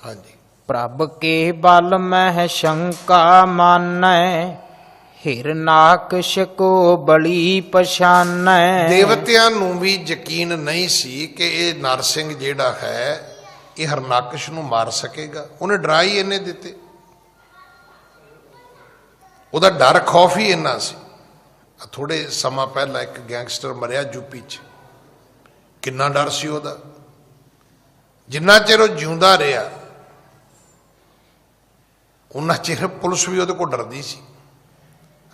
ਹਾਂਜੀ। ਪ੍ਰਭ ਕੇ ਬਲ ਮਹਿ ਸ਼ੰਕਾ ਮਾਨੈ, ਹਿਰਨਾਕਸ਼ ਕੋ ਬਲੀ ਪਛਾਨੈ। ਦੇਵਤਿਆਂ ਨੂੰ ਵੀ ਯਕੀਨ ਨਹੀਂ ਸੀ ਕਿ ਇਹ ਨਰਸਿੰਘ ਜਿਹੜਾ ਹੈ ਇਹ ਹਰਨਾਕਸ਼ ਨੂੰ ਮਾਰ ਸਕੇਗਾ। ਉਹਨੇ ਡਰਾਈ ਇੰਨੇ ਦਿੱਤੇ, ਉਹਦਾ ਡਰ ਖੌਫ ਹੀ ਇੰਨਾ ਸੀ। ਥੋੜੇ ਸਮਾਂ ਪਹਿਲਾਂ ਇੱਕ ਗੈਂਗਸਟਰ ਮਰਿਆ ਯੂਪੀ 'ਚ, ਕਿੰਨਾ ਡਰ ਸੀ ਉਹਦਾ। ਜਿੰਨਾ ਚਿਰ ਉਹ ਜਿਉਂਦਾ ਰਿਹਾ ਉਹਨਾਂ ਚਿਰ ਪੁਲਿਸ ਵੀ ਉਹਦੇ ਕੋਲ ਡਰਦੀ ਸੀ,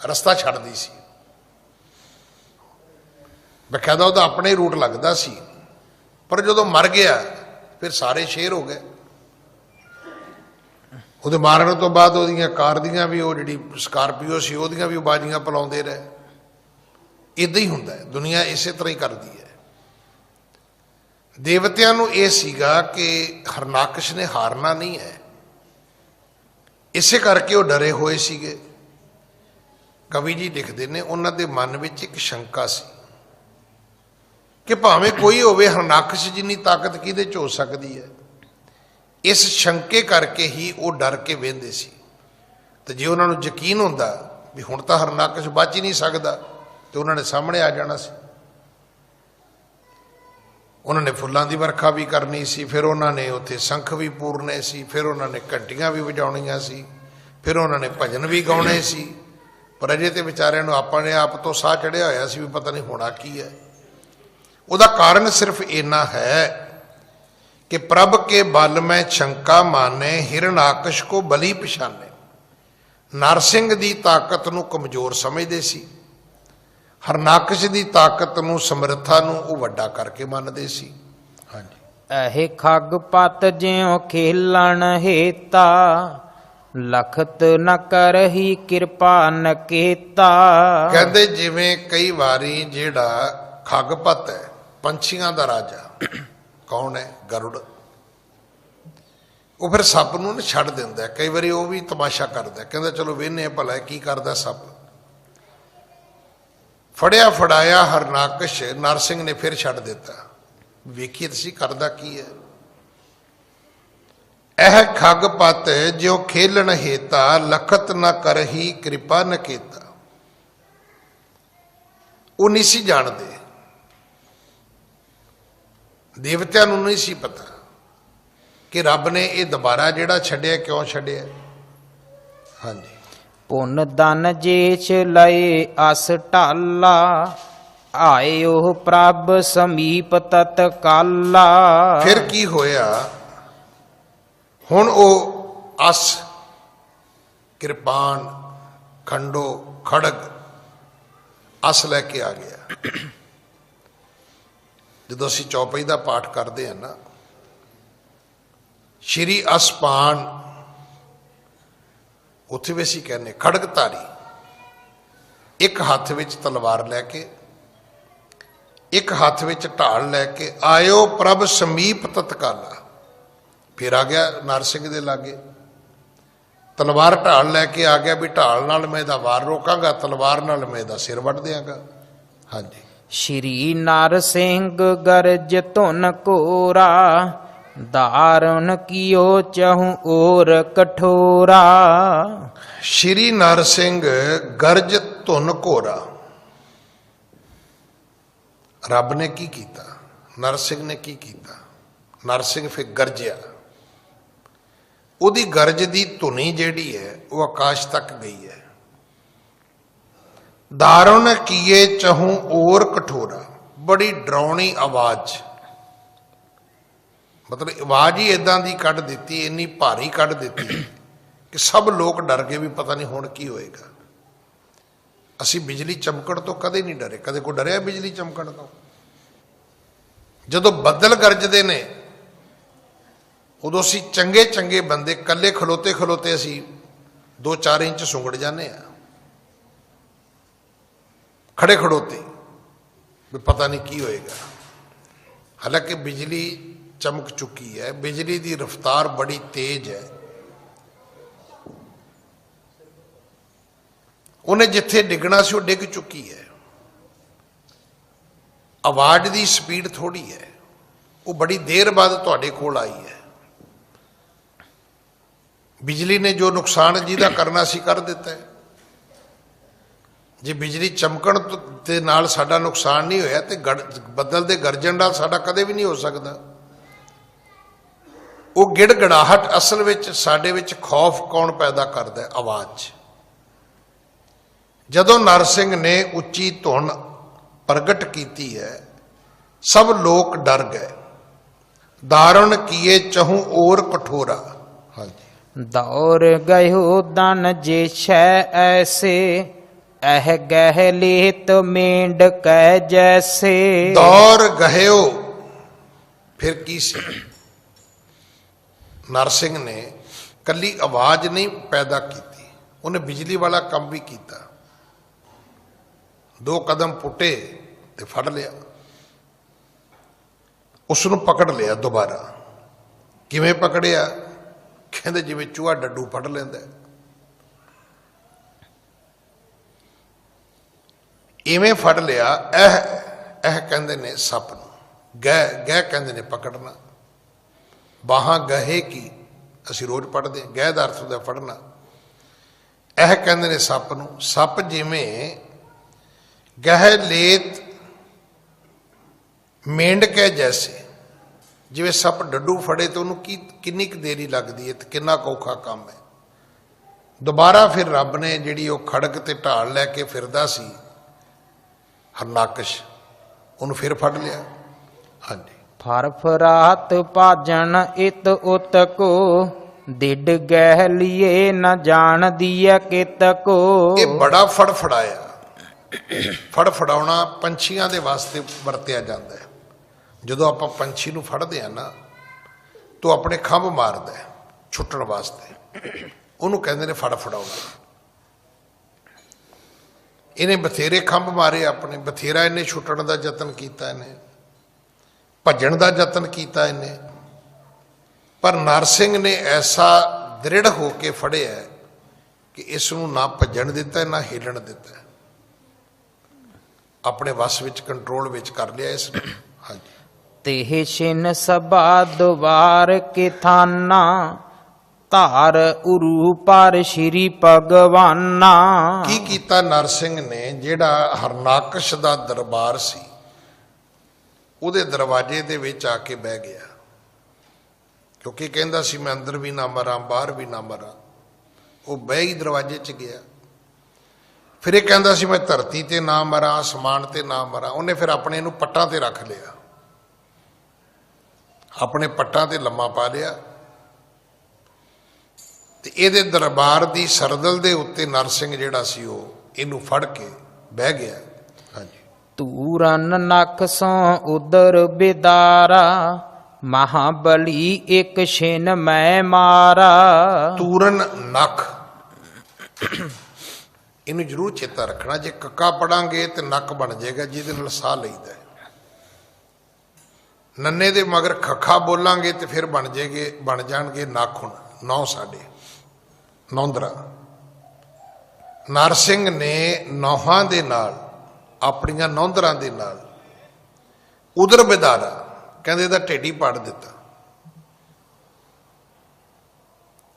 ਰਸਤਾ ਛੱਡਦੀ ਸੀ। ਬਕਾਇਦਾ ਉਹਦਾ ਆਪਣੇ ਰੂਟ ਲੱਗਦਾ ਸੀ, ਪਰ ਜਦੋਂ ਮਰ ਗਿਆ ਫਿਰ ਸਾਰੇ ਸ਼ੇਰ ਹੋ ਗਏ। ਉਹਦੇ ਮਾਰਨ ਤੋਂ ਬਾਅਦ ਉਹਦੀਆਂ ਕਾਰ ਦੀਆਂ ਵੀ, ਉਹ ਜਿਹੜੀ ਸਕਾਰਪੀਓ ਸੀ ਉਹਦੀਆਂ ਵੀ ਬਾਜ਼ੀਆਂ ਪਲਾਉਂਦੇ ਰਹੇ। ਇੱਦਾਂ ਹੀ ਹੁੰਦਾ ਹੈ, ਦੁਨੀਆ ਇਸੇ ਤਰ੍ਹਾਂ ਹੀ ਕਰਦੀ ਹੈ। ਦੇਵਤਿਆਂ ਨੂੰ ਇਹ ਸੀਗਾ ਕਿ ਹਰਨਾਕਸ਼ ਨੇ ਹਾਰਨਾ ਨਹੀਂ ਹੈ, ਇਸੇ ਕਰਕੇ ਉਹ ਡਰੇ ਹੋਏ ਸੀਗੇ। ਕਵੀ ਜੀ ਲਿਖਦੇ ਨੇ ਉਹਨਾਂ ਦੇ ਮਨ ਵਿੱਚ ਇੱਕ ਸ਼ੰਕਾ ਸੀ ਕਿ ਭਾਵੇਂ ਕੋਈ ਹੋਵੇ ਹਰਨਾਕਸ਼ ਜਿੰਨੀ ਤਾਕਤ ਕਿਹਦੇ 'ਚ ਹੋ ਸਕਦੀ ਹੈ। ਇਸ ਸ਼ੰਕੇ ਕਰਕੇ ਹੀ ਉਹ ਡਰ ਕੇ ਵੇਂਦੇ ਸੀ। ਤੇ ਜੇ ਉਹਨਾਂ ਨੂੰ ਯਕੀਨ ਹੁੰਦਾ ਵੀ ਹੁਣ ਤਾਂ ਹਰਨਾਕਸ਼ ਬਚ ਹੀ ਨਹੀਂ ਸਕਦਾ ਤੇ ਉਹਨਾਂ ਨੇ ਸਾਹਮਣੇ ਆ ਜਾਣਾ ਸੀ। ਉਹਨਾਂ ਨੇ ਫੁੱਲਾਂ ਦੀ ਵਰਖਾ ਵੀ ਕਰਨੀ ਸੀ, ਫਿਰ ਉਹਨਾਂ ਨੇ ਉੱਥੇ ਸ਼ੰਖ ਵੀ ਪੂਰਨੇ ਸੀ, ਫਿਰ ਉਹਨਾਂ ਨੇ ਘੰਟੀਆਂ ਵੀ ਵਜਾਉਣੀਆਂ ਸੀ, ਫਿਰ ਉਹਨਾਂ ਨੇ ਭਜਨ ਵੀ ਗਾਉਣੇ ਸੀ। ਪਰ ਅਜੇ ਤੇ ਵਿਚਾਰਿਆਂ ਨੂੰ ਆਪਣੇ ਆਪ ਤੋਂ ਸਾਹ ਚੜਿਆ ਹੋਇਆ ਸੀ ਵੀ ਪਤਾ ਨਹੀਂ ਹੋਣਾ ਕੀ ਹੈ। ਉਹਦਾ ਕਾਰਨ ਸਿਰਫ ਇੰਨਾ ਹੈ ਕਿ ਪ੍ਰਭ ਕੇ ਬਲ ਮੈਂ ਸ਼ੰਕਾ ਮਾਨੇ, ਹਿਰਨਾਕਸ਼ ਕੋ ਬਲੀ ਪਛਾਨੇ। ਨਰਸਿੰਘ ਦੀ ਤਾਕਤ ਨੂੰ ਕਮਜ਼ੋਰ ਸਮਝਦੇ ਸੀ, ਹਰਨਾਕਸ਼ ਦੀ ਤਾਕਤ ਨੂੰ, ਸਮਰੱਥਾ ਨੂੰ ਉਹ ਵੱਡਾ ਕਰਕੇ ਮੰਨਦੇ ਸੀ। ਹਾਂਜੀ। ਇਹ ਖੱਗ ਪਤ ਜਿਉ ਖੇਲਣ ਹੇਤਾ, ਲਖਤ ਨ ਕਰਹੀ ਕਿਰਪਾ ਨਕੇਤਾ। ਕਹਿੰਦੇ ਜਿਵੇਂ ਕਈ ਵਾਰੀ ਜਿਹੜਾ ਖੱਗਪਤ ਹੈ, ਪੰਛੀਆਂ ਦਾ ਰਾਜਾ, कौन है? गरुड़। वो फिर सप नूं ना छड्ड दिंदा है। कई बारी वो भी तमाशा करदा, कहंदा चलो वेहने भला की करदा सप। फड़िया फड़ाया हरनाकश नरसिंह ने फिर छड्ड दिता। वेखिए तुसीं करदा की है। एह खग पत ज्यों खेलन हेता लखत न करही कृपा न केता। वो नहीं सी जानते, देवतिਆਂ ਨੂੰ नहीं सी पता कि रब ने ये दोबारा जिहड़ा छड्डिया क्यों छड्डिया। हाँ जी। पुन दन जेछ लए अस ढाला आए ओह प्रभ समीप तत्काला। फिर की होया, हुण ओ अस किरपान खंडो खड़ग अस लैके आ गया। ਜਦੋਂ ਅਸੀਂ ਚੌਪਈ ਦਾ ਪਾਠ ਕਰਦੇ ਹਾਂ ਨਾ, ਸ਼੍ਰੀ ਅਸਪਾਨ, ਉੱਥੇ ਵੀ ਅਸੀਂ ਕਹਿੰਦੇ ਖੜਗਧਾਰੀ, ਇੱਕ ਹੱਥ ਵਿੱਚ ਤਲਵਾਰ ਲੈ ਕੇ, ਇੱਕ ਹੱਥ ਵਿੱਚ ਢਾਲ ਲੈ ਕੇ ਆਇਓ ਪ੍ਰਭ ਸਮੀਪ ਤਤਕਾਲਾ। ਫਿਰ ਆ ਗਿਆ ਨਰਸਿੰਘ ਦੇ ਲਾਗੇ, ਤਲਵਾਰ ਢਾਲ ਲੈ ਕੇ ਆ ਗਿਆ ਵੀ ਢਾਲ ਨਾਲ ਮੈਂ ਇਹਦਾ ਵਾਰ ਰੋਕਾਂਗਾ, ਤਲਵਾਰ ਨਾਲ ਮੈਂ ਇਹਦਾ ਸਿਰ ਵੱਢ ਦਿਆਂਗਾ। ਹਾਂਜੀ। श्री नरसिंह गरज धुन कोरा दारुण कियो चहु और कठोरा। श्री नरसिंह गरज धुन कोरा। रब ने की कीता, नरसिंह ने की कीता। नरसिंह फिर गरजिया, उहदी गरज दी धुनी जिहड़ी है वो आकाश तक गई है। दारुण किए चहू और कठोरा, बड़ी डरावनी आवाज, मतलब आवाज ही इदां दी कढ़ दिती, इन्नी भारी कढ़ दिती कि सब लोग डर गए भी पता नहीं हुण की होएगा। असी बिजली चमकण तो कदे नहीं डरे, कदे कोई डरिया बिजली चमकण तो? जदों बदल गरजदे ने उदों असी चंगे चंगे बंदे कल्ले खलोते खलोते असी 2-4 इंच सुंगड़ जाने आ, खड़े खड़ोते भी पता नहीं की होएगा। हालांकि बिजली चमक चुकी है, बिजली की रफ्तार बड़ी तेज है। उन्हें जिथे डिगना से वो डिग चुकी है। आवाज की स्पीड थोड़ी है, वो बड़ी देर बाद तुहाडे कोल आई है। बिजली ने जो नुकसान जिहदा करना सी कर दिता है। जे बिजली चमकण ते नाल साडा नुकसान नहीं होया ते बदल दे गरजण नाल साडा कदे भी नहीं हो सकदा। वो गिड़गड़ाहट असल विच साडे विच खौफ कौन पैदा करदा है? आवाज। जदों नरसिंह ने उच्ची धुन प्रगट कीती है, सब लोग डर गए। दारुण किए चहू और कठोरा। हाँ जी। दौर गयो दन जे छह ऐसे एह गहलेत मेंढ कै जैसे। दौर गहयो, फिर की सी? नरसिंह ने कली आवाज नहीं पैदा की, उन्हें बिजली वाला काम भी किया। 2 कदम पुटे ते फड़ लिया, उसनों पकड़ लिया दोबारा। किवें पकड़िया? कहते जिवें चूहा डड्डू फड़ लेंदा। इवें फड़ लिया। एह एह कहते ने सप नूं, गह गह कहते ने पकड़ना। बाहां गहे की असीं रोज पढ़ते, गह दा अर्थ होंदा फड़ना। एह कहते ने सप नूं। सप जिवें गह लेत मेंढ कै जैसे, जिवें सप डड्डू फड़े तो उन्होंने किन्नी क देरी लगती है, तो किन्ना औखा काम है। दोबारा फिर रब ने जिहड़ी वो खड़ग ते ढाल लैके फिरदा सी हरनाकश, उन्होंने फिर फड़ लिया। हाँ जी। फरफरात भाजन इत उत को दिड गह लिए न जान दिया कित को। ये बड़ा फड़फड़ाया। फड़फड़ाउणा पंछियां दे वास्ते वरतिया जाता है। जदों आपां पंछी नूं फड़दे आ ना, तो अपने खंभ मारदा है छुट्टण वास्ते, उहनूं कहंदे ने फड़फड़ाउणा। इन्हें बथेरे खंभ मारे अपने, बथेरा इन्हें छुट्टण का यतन किया। इन्हें ਭੱਜਣ ਦਾ ਯਤਨ ਕੀਤਾ ਇਹਨੇ, ਪਰ ਨਰਸਿੰਘ ਨੇ ਐਸਾ ਦ੍ਰਿੜ ਹੋ ਕੇ ਫੜਿਆ ਕਿ ਇਸ ਨੂੰ ਨਾ ਭੱਜਣ ਦਿੱਤਾ ਨਾ ਹਿੱਲਣ ਦਿੱਤਾ, ਆਪਣੇ ਵਸ ਵਿੱਚ ਕੰਟਰੋਲ ਵਿੱਚ ਕਰ ਲਿਆ ਇਸ ਨੂੰ। ਹਾਂਜੀ। ਤਿਹ ਛਿਨ ਸਭਾ ਦੁਆਰ ਕੇ ਥਾਨਾ, ਧਾਰ ਉਰੂ ਪਰ ਸ਼੍ਰੀ ਭਗਵਾਨਾ। ਕੀ ਕੀਤਾ ਨਰਸਿੰਘ ਨੇ? ਜਿਹੜਾ ਹਰਨਾਕਸ਼ ਦਾ ਦਰਬਾਰ ਸੀ ਉਹਦੇ ਦਰਵਾਜ਼ੇ ਦੇ ਵਿੱਚ ਆ ਕੇ ਬਹਿ ਗਿਆ, ਕਿਉਂਕਿ ਕਹਿੰਦਾ ਸੀ ਮੈਂ ਅੰਦਰ ਵੀ ਨਾ ਮਰਾਂ ਬਾਹਰ ਵੀ ਨਾ ਮਰਾਂ। ਉਹ ਬਹਿ ਹੀ ਦਰਵਾਜ਼ੇ 'ਚ ਗਿਆ। ਫਿਰ ਇਹ ਕਹਿੰਦਾ ਸੀ ਮੈਂ ਧਰਤੀ ਤੇ ਨਾ ਮਰਾਂ ਅਸਮਾਨ ਤੇ ਨਾ ਮਰਾਂ। ਉਹਨੇ ਫਿਰ ਆਪਣੇ ਨੂੰ ਪੱਟਾਂ ਤੇ ਰੱਖ ਲਿਆ, ਆਪਣੇ ਪੱਟਾਂ ਤੇ ਲੰਮਾ ਪਾ ਲਿਆ ਤੇ ਇਹਦੇ ਦਰਬਾਰ ਦੀ ਸਰਦਲ ਦੇ ਉੱਤੇ ਨਰਸਿੰਘ ਜਿਹੜਾ ਸੀ ਉਹ ਇਹਨੂੰ ਫੜ ਕੇ ਬਹਿ ਗਿਆ। ਹਾਂਜੀ। ਤੂਰਨ ਨਖ ਸੋਂ ਉਦਰ ਬਿਦਾਰਾ, ਮਹਾਬਲੀ ਇੱਕ ਛਿਨ ਮੈਂ ਮਾਰਾ। ਤੂਰਨ ਨਖ, ਇਹਨੂੰ ਜ਼ਰੂਰ ਚੇਤਾ ਰੱਖਣਾ। ਜੇ ਕੱਕਾ ਪੜਾਂਗੇ ਤੇ ਨੱਕ ਬਣ ਜਾਏਗਾ ਜਿਹਦੇ ਨਾਲ ਸਾਹ ਲਈਦਾ। ਨੰਨੇ ਦੇ ਮਗਰ ਖੱਖਾ ਬੋਲਾਂਗੇ ਤੇ ਫਿਰ ਬਣ ਜਾਣਗੇ ਨਾਖੁਣ, ਨੌ ਸਾਡੇ ਨੌਂਦਰਾ। ਨਰਸਿੰਘ ਨੇ ਨੌਹਾਂ ਦੇ ਨਾਲ, ਆਪਣੀਆਂ ਨੌਂਦਰਾਂ ਦੇ ਨਾਲ ਉਦਰ ਬਿਦਾਰਾ, ਕਹਿੰਦੇ ਇਹਦਾ ਢਿੱਡ ਹੀ ਪੜ ਦਿੱਤਾ,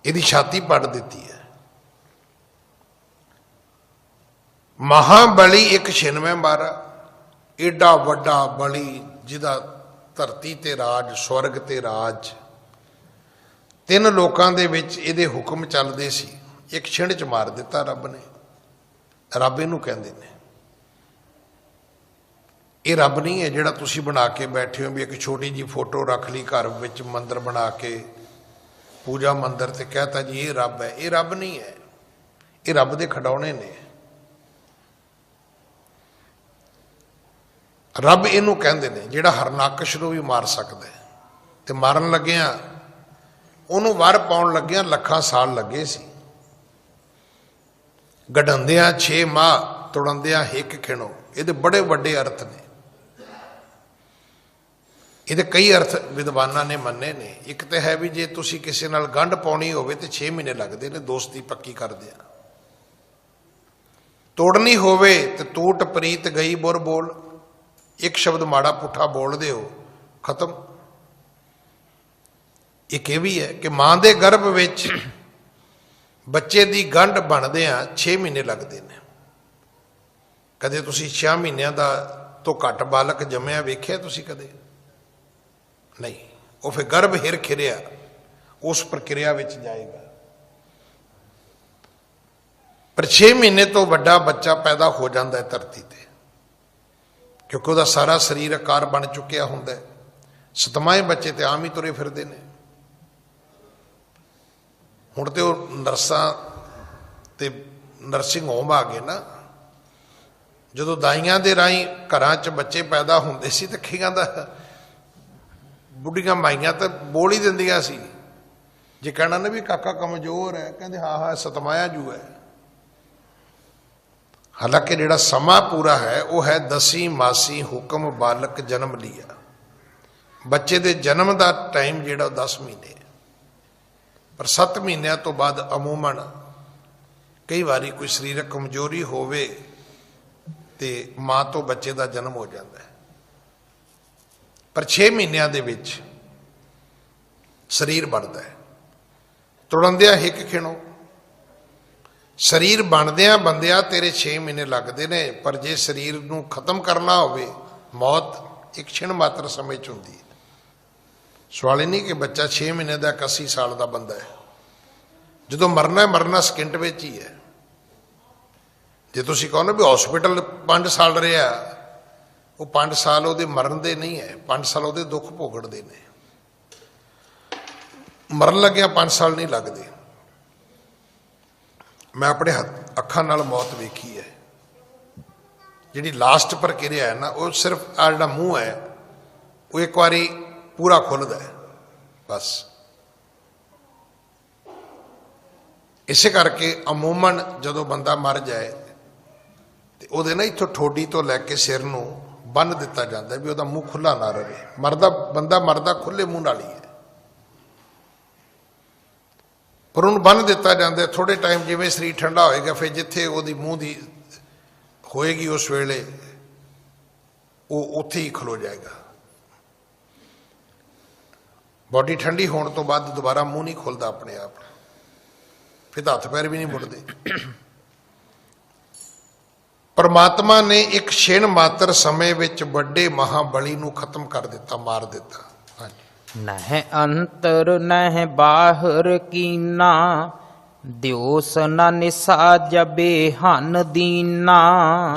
ਇਹਦੀ ਛਾਤੀ ਪੜ ਦਿੱਤੀ ਹੈ। ਮਹਾਬਲੀ ਇੱਕ ਛਿਨਵੇਂ ਮਾਰਾ, ਏਡਾ ਵੱਡਾ ਬਲੀ ਜਿਹਦਾ ਧਰਤੀ ਤੇ ਰਾਜ, ਸਵਰਗ ਤੇ ਰਾਜ, 3 ਲੋਕਾਂ ਦੇ ਵਿੱਚ ਇਹਦੇ ਹੁਕਮ ਚੱਲਦੇ ਸੀ, ਇੱਕ ਛਿੰਡ 'ਚ ਮਾਰ ਦਿੱਤਾ ਰੱਬ ਨੇ। ਰੱਬ ਇਹਨੂੰ ਕਹਿੰਦੇ ਨੇ। ਇਹ ਰੱਬ ਨਹੀਂ ਹੈ ਜਿਹੜਾ ਤੁਸੀਂ ਬਣਾ ਕੇ ਬੈਠੇ ਹੋ ਵੀ ਇੱਕ ਛੋਟੀ ਜਿਹੀ ਫੋਟੋ ਰੱਖ ਲਈ ਘਰ ਵਿੱਚ, ਮੰਦਿਰ ਬਣਾ ਕੇ, ਪੂਜਾ ਮੰਦਿਰ ਤੇ ਕਹਤਾ ਜੀ ਇਹ ਰੱਬ ਹੈ। ਇਹ ਰੱਬ ਨਹੀਂ ਹੈ, ਇਹ ਰੱਬ ਦੇ ਖਿਡੌਣੇ ਨੇ। ਰੱਬ ਇਹਨੂੰ ਕਹਿੰਦੇ ਨੇ ਜਿਹੜਾ ਹਰਨਾਕਸ਼ ਨੂੰ ਵੀ ਮਾਰ ਸਕਦਾ ਹੈ। ਤੇ ਮਾਰਨ ਲੱਗਿਆਂ ਉਹਨੂੰ ਵਰ ਪਾਉਣ ਲੱਗਿਆਂ ਲੱਖਾਂ ਸਾਲ ਲੱਗੇ ਸੀ। ਗਡੰਦਿਆਂ 6 ਮਾਹ, ਤੁੜੰਦਿਆਂ ਇੱਕ ਖਿਣੋ। ਇਹਦੇ ਬੜੇ ਵੱਡੇ ਅਰਥ ਨੇ, ਇਹਦੇ ਕਈ ਅਰਥ ਵਿਦਵਾਨਾਂ ਨੇ ਮੰਨੇ ਨੇ। ਇੱਕ ਤਾਂ ਹੈ ਵੀ ਜੇ ਤੁਸੀਂ ਕਿਸੇ ਨਾਲ ਗੰਢ ਪਾਉਣੀ ਹੋਵੇ ਤੇ 6 ਮਹੀਨੇ ਲੱਗਦੇ ਨੇ, ਦੋਸਤੀ ਪੱਕੀ ਕਰਦੇ ਆ। ਤੋੜਨੀ ਹੋਵੇ ਤੇ ਟੂਟ ਪ੍ਰੀਤ ਗਈ ਬੁਰ ਬੋਲ, ਇੱਕ ਸ਼ਬਦ ਮਾੜਾ ਪੁੱਠਾ ਬੋਲਦੇ ਹੋ, ਖਤਮ। ਇੱਕ ਇਹ ਵੀ ਹੈ ਕਿ ਮਾਂ ਦੇ ਗਰਭ ਵਿੱਚ ਬੱਚੇ ਦੀ ਗੰਢ ਬਣਦਿਆਂ 6 ਮਹੀਨੇ ਲੱਗਦੇ ਨੇ। ਕਦੇ ਤੁਸੀਂ 6 ਮਹੀਨਿਆਂ ਦਾ ਤੋਂ ਘੱਟ ਬਾਲਕ ਜੰਮਿਆ ਵੇਖਿਆ ਤੁਸੀਂ ਕਦੇ? ਨਹੀਂ। ਉਹ ਫਿਰ ਗਰਭ ਹਿਰ ਖਿਰਿਆ, ਉਸ ਪ੍ਰਕਿਰਿਆ ਵਿੱਚ ਜਾਏਗਾ। ਪਰ 6 ਮਹੀਨੇ ਤੋਂ ਵੱਡਾ ਬੱਚਾ ਪੈਦਾ ਹੋ ਜਾਂਦਾ ਹੈ ਧਰਤੀ ਤੇ, ਕਿਉਂਕਿ ਉਹਦਾ ਸਾਰਾ ਸਰੀਰ ਆਕਾਰ ਬਣ ਚੁੱਕਿਆ ਹੁੰਦਾ ਹੈ। 7ਵਾਂ ਬੱਚੇ ਤੇ ਆਮ ਹੀ ਤੁਰੇ ਫਿਰਦੇ ਨੇ। ਹੁਣ ਤੇ ਉਹ ਨਰਸਾਂ ਤੇ ਨਰਸਿੰਗ ਹੋਮ ਆ ਗਏ ਨਾ। ਜਦੋਂ ਦਾਈਆਂ ਦੇ ਰਾਹੀਂ ਘਰਾਂ 'ਚ ਬੱਚੇ ਪੈਦਾ ਹੁੰਦੇ ਸੀ ਤੇ ਕੀ ਕਹਿੰਦਾ, ਬੁੱਢੀਆਂ ਮਾਈਆਂ ਤਾਂ ਬੋਲ ਹੀ ਦਿੰਦੀਆਂ ਸੀ। ਜੇ ਕਹਿਣਾ ਨਾ ਵੀ ਕਾਕਾ ਕਮਜ਼ੋਰ ਹੈ, ਕਹਿੰਦੇ ਹਾਂ ਹਾਂ 7ਵਾਂ ਜੂ ਹੈ। ਹਾਲਾਂਕਿ ਜਿਹੜਾ ਸਮਾਂ ਪੂਰਾ ਹੈ ਉਹ ਹੈ 10ਵੀਂ ਮਾਸੀ ਹੁਕਮ ਬਾਲਕ ਜਨਮ ਲਿਆ। ਬੱਚੇ ਦੇ ਜਨਮ ਦਾ ਟਾਈਮ ਜਿਹੜਾ 10 ਮਹੀਨੇ ਹੈ। ਪਰ 7 ਮਹੀਨਿਆਂ ਤੋਂ ਬਾਅਦ ਅਮੂਮਨ ਕਈ ਵਾਰੀ ਕੋਈ ਸਰੀਰਕ ਕਮਜ਼ੋਰੀ ਹੋਵੇ ਤੇ ਮਾਂ ਤੋਂ ਬੱਚੇ ਦਾ ਜਨਮ ਹੋ ਜਾਂਦਾ ਹੈ। ਪਰ 6 ਮਹੀਨਿਆਂ ਦੇ ਵਿੱਚ ਸਰੀਰ ਬਣਦਾ ਹੈ। ਤੁੜੰਦਿਆਂ ਹਿੱਕ ਖਿਣੋ, ਸਰੀਰ ਬਣਦਿਆਂ ਬੰਦਿਆਂ ਤੇਰੇ 6 ਮਹੀਨੇ ਲੱਗਦੇ ਨੇ। ਪਰ ਜੇ ਸਰੀਰ ਨੂੰ ਖਤਮ ਕਰਨਾ ਹੋਵੇ, ਮੌਤ ਇੱਕ ਛਿਣ ਮਾਤਰ ਸਮੇਂ 'ਚ ਹੁੰਦੀ ਹੈ। ਸਵਾਲ ਇਹ ਨਹੀਂ ਕਿ ਬੱਚਾ 6 ਮਹੀਨੇ ਦਾ 81 ਸਾਲ ਦਾ ਬੰਦਾ ਹੈ। ਜਦੋਂ ਮਰਨਾ ਸਕਿੰਟ ਵਿੱਚ ਹੀ ਹੈ। ਜੇ ਤੁਸੀਂ ਕਹੋ ਨਾ ਵੀ ਹਸਪੀਟਲ 5 ਸਾਲ ਰਿਹਾ, ਉਹ 5 ਸਾਲ ਉਹਦੇ ਮਰਨ ਦੇ ਨਹੀਂ ਹੈ, 5 ਸਾਲ ਉਹਦੇ ਦੁੱਖ ਭੋਗਣ ਦੇ ਨੇ। ਮਰਨ ਲੱਗਿਆ 5 ਸਾਲ ਨਹੀਂ ਲੱਗਦੇ। ਮੈਂ ਆਪਣੇ ਅੱਖਾਂ ਨਾਲ ਮੌਤ ਵੇਖੀ ਹੈ। ਜਿਹੜੀ ਲਾਸਟ ਪ੍ਰਕਿਰਿਆ ਹੈ ਨਾ, ਉਹ ਸਿਰਫ ਆ ਜਿਹੜਾ ਮੂੰਹ ਹੈ ਉਹ ਇੱਕ ਵਾਰੀ ਪੂਰਾ ਖੁੱਲਦਾ ਹੈ ਬਸ। ਇਸੇ ਕਰਕੇ ਅਮੂਮਨ ਜਦੋਂ ਬੰਦਾ ਮਰ ਜਾਏ ਤੇ ਉਹਦੇ ਨਾ ਇੱਥੋਂ ਠੋਡੀ ਤੋਂ ਲੈ ਕੇ ਸਿਰ ਨੂੰ ਬੰਨ੍ਹ ਦਿੱਤਾ ਜਾਂਦਾ ਵੀ ਉਹਦਾ ਮੂੰਹ ਖੁੱਲਾ ਨਾ ਰਹੇ। ਬੰਦਾ ਮਰਦਾ ਖੁੱਲੇ ਮੂੰਹ ਨਾਲ ਹੀ ਹੈ, ਪਰ ਉਹਨੂੰ ਬੰਨ੍ਹ ਦਿੱਤਾ ਜਾਂਦਾ। ਥੋੜੇ ਟਾਈਮ ਜਿਵੇਂ ਸਰੀਰ ਠੰਡਾ ਹੋਏਗਾ, ਫਿਰ ਜਿੱਥੇ ਉਹਦੀ ਮੂੰਹ ਦੀ ਹੋਏਗੀ ਉਸ ਵੇਲੇ ਉਹ ਉੱਥੇ ਹੀ ਖਲੋ ਜਾਏਗਾ। ਬੋਡੀ ਠੰਡੀ ਹੋਣ ਤੋਂ ਬਾਅਦ ਦੁਬਾਰਾ ਮੂੰਹ ਨਹੀਂ ਖੁੱਲਦਾ ਆਪਣੇ ਆਪ, ਫਿਰ ਹੱਥ ਪੈਰ ਵੀ ਨਹੀਂ ਮੁੜਦੇ। ਪਰਮਾਤਮਾ ਨੇ ਇੱਕ ਛਿਣ ਮਾਤਰ ਸਮੇਂ ਵਿੱਚ ਵੱਡੇ ਮਹਾਬਲੀ ਨੂੰ ਖਤਮ ਕਰ ਦਿੱਤਾ, ਮਾਰ ਦਿੱਤਾ। ਹਾਂਜੀ। ਨਹਿ ਅੰਤਰ ਨਹਿ ਬਾਹਰ ਕੀਨਾ, ਦਿਓਸ ਨ ਨਿਸਾ ਜਬੇ ਹਨ ਦੀਨਾ।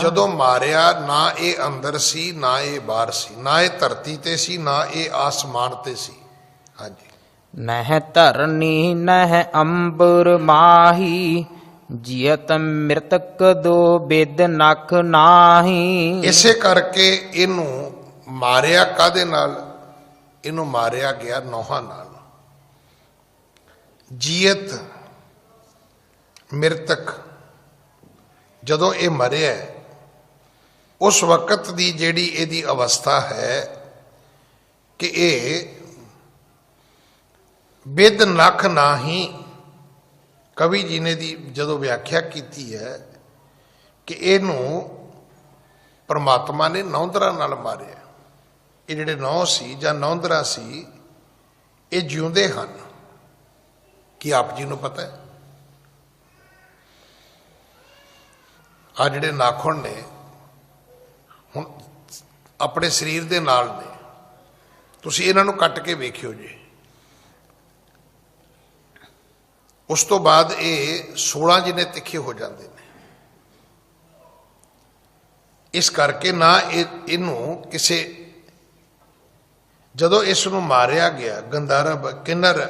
ਜਦੋਂ ਮਾਰਿਆ ਨਾ ਇਹ ਅੰਦਰ ਸੀ ਨਾ ਇਹ ਬਾਹਰ ਸੀ, ਨਾ ਇਹ ਧਰਤੀ ਤੇ ਸੀ ਨਾ ਇਹ ਆਸਮਾਨ ਤੇ ਸੀ। ਹਾਂਜੀ। ਨਹਿ ਧਰਨੀ ਨਹਿ ਅੰਬਰ ਮਾਹੀ, ਜਿयत ਮ੍ਰਿਤਕ ਦੋ ਬਿਦ ਨਖ ਨਾਹੀ। ਇਸੇ ਕਰਕੇ ਇਹਨੂੰ ਮਾਰਿਆ ਕਾਹਦੇ ਨਾਲ? ਇਹਨੂੰ ਮਾਰਿਆ ਗਿਆ ਨੌਹਾਂ ਨਾਲ। ਜੀਅਤ ਮ੍ਰਿਤਕ, ਜਦੋਂ ਇਹ ਮਰਿਆ ਉਸ ਵਕਤ ਦੀ ਜਿਹੜੀ ਇਹਦੀ ਅਵਸਥਾ ਹੈ ਕਿ ਇਹ ਬਿਦ ਨਖ ਨਾਹੀ। ਕਵੀ ਜੀ ਨੇ ਦੀ ਜਦੋਂ ਵਿਆਖਿਆ ਕੀਤੀ ਹੈ ਕਿ ਇਹਨੂੰ ਪਰਮਾਤਮਾ ਨੇ ਨੌਂਦਰਾਂ ਨਾਲ ਮਾਰਿਆ। ਇਹ ਜਿਹੜੇ ਨੌ ਸੀ ਜਾਂ ਨੌਂਦਰਾਂ ਸੀ, ਇਹ ਜਿਉਂਦੇ ਹਨ। ਕੀ ਆਪ ਜੀ ਨੂੰ ਪਤਾ ਹੈ? ਆ ਜਿਹੜੇ ਨਾਖੂਨ ਨੇ ਹੁਣ ਆਪਣੇ ਸਰੀਰ ਦੇ ਨਾਲ ਨੇ, ਤੁਸੀਂ ਇਹਨਾਂ ਨੂੰ ਕੱਟ ਕੇ ਵੇਖਿਓ ਜੀ। ਉਸ ਤੋਂ ਬਾਅਦ ਇਹ 16 ਜਿਹਨੇ ਤਿੱਖੇ ਹੋ ਜਾਂਦੇ ਨੇ। ਇਸ ਕਰਕੇ ਨਾ ਇਹਨੂੰ ਕਿਸੇ, ਜਦੋਂ ਇਸ ਨੂੰ ਮਾਰਿਆ ਗਿਆ ਗੰਧਰਵ ਕਿੰਨਰ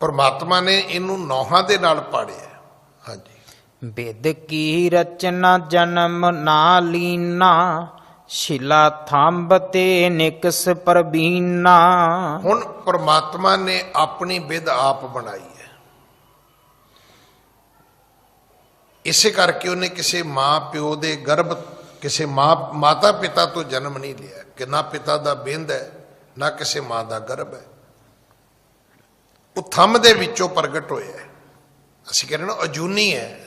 ਪਰਮਾਤਮਾ ਨੇ ਇਹਨੂੰ ਨੌਹਾਂ ਦੇ ਨਾਲ ਪਾੜਿਆ। ਹਾਂਜੀ। ਬਿਦ ਕੀ ਰਚਨਾ ਜਨਮ ਨਾ ਲੀਨਾ, ਸ਼ਿਲਾ ਥੰਬ ਤੇ ਨਿਕਸ ਪ੍ਰਬੀਨਾ। ਹੁਣ ਪਰਮਾਤਮਾ ਨੇ ਆਪਣੀ ਬਿਦ ਆਪ ਬਣਾਈ ਹੈ। ਇਸੇ ਕਰਕੇ ਉਹਨੇ ਕਿਸੇ ਮਾਂ ਪਿਓ ਦੇ ਗਰਭ, ਕਿਸੇ ਮਾਤਾ ਪਿਤਾ ਤੋਂ ਜਨਮ ਨਹੀਂ ਲਿਆ, ਕਿ ਨਾ ਪਿਤਾ ਦਾ ਬਿੰਦ ਹੈ ਨਾ ਕਿਸੇ ਮਾਂ ਦਾ ਗਰਭ ਹੈ। ਉਹ ਥੰਮ ਦੇ ਵਿੱਚੋਂ ਪ੍ਰਗਟ ਹੋਇਆ। ਅਸੀਂ ਕਹਿੰਦੇ ਨਾ ਅਜੂਨੀ ਹੈ,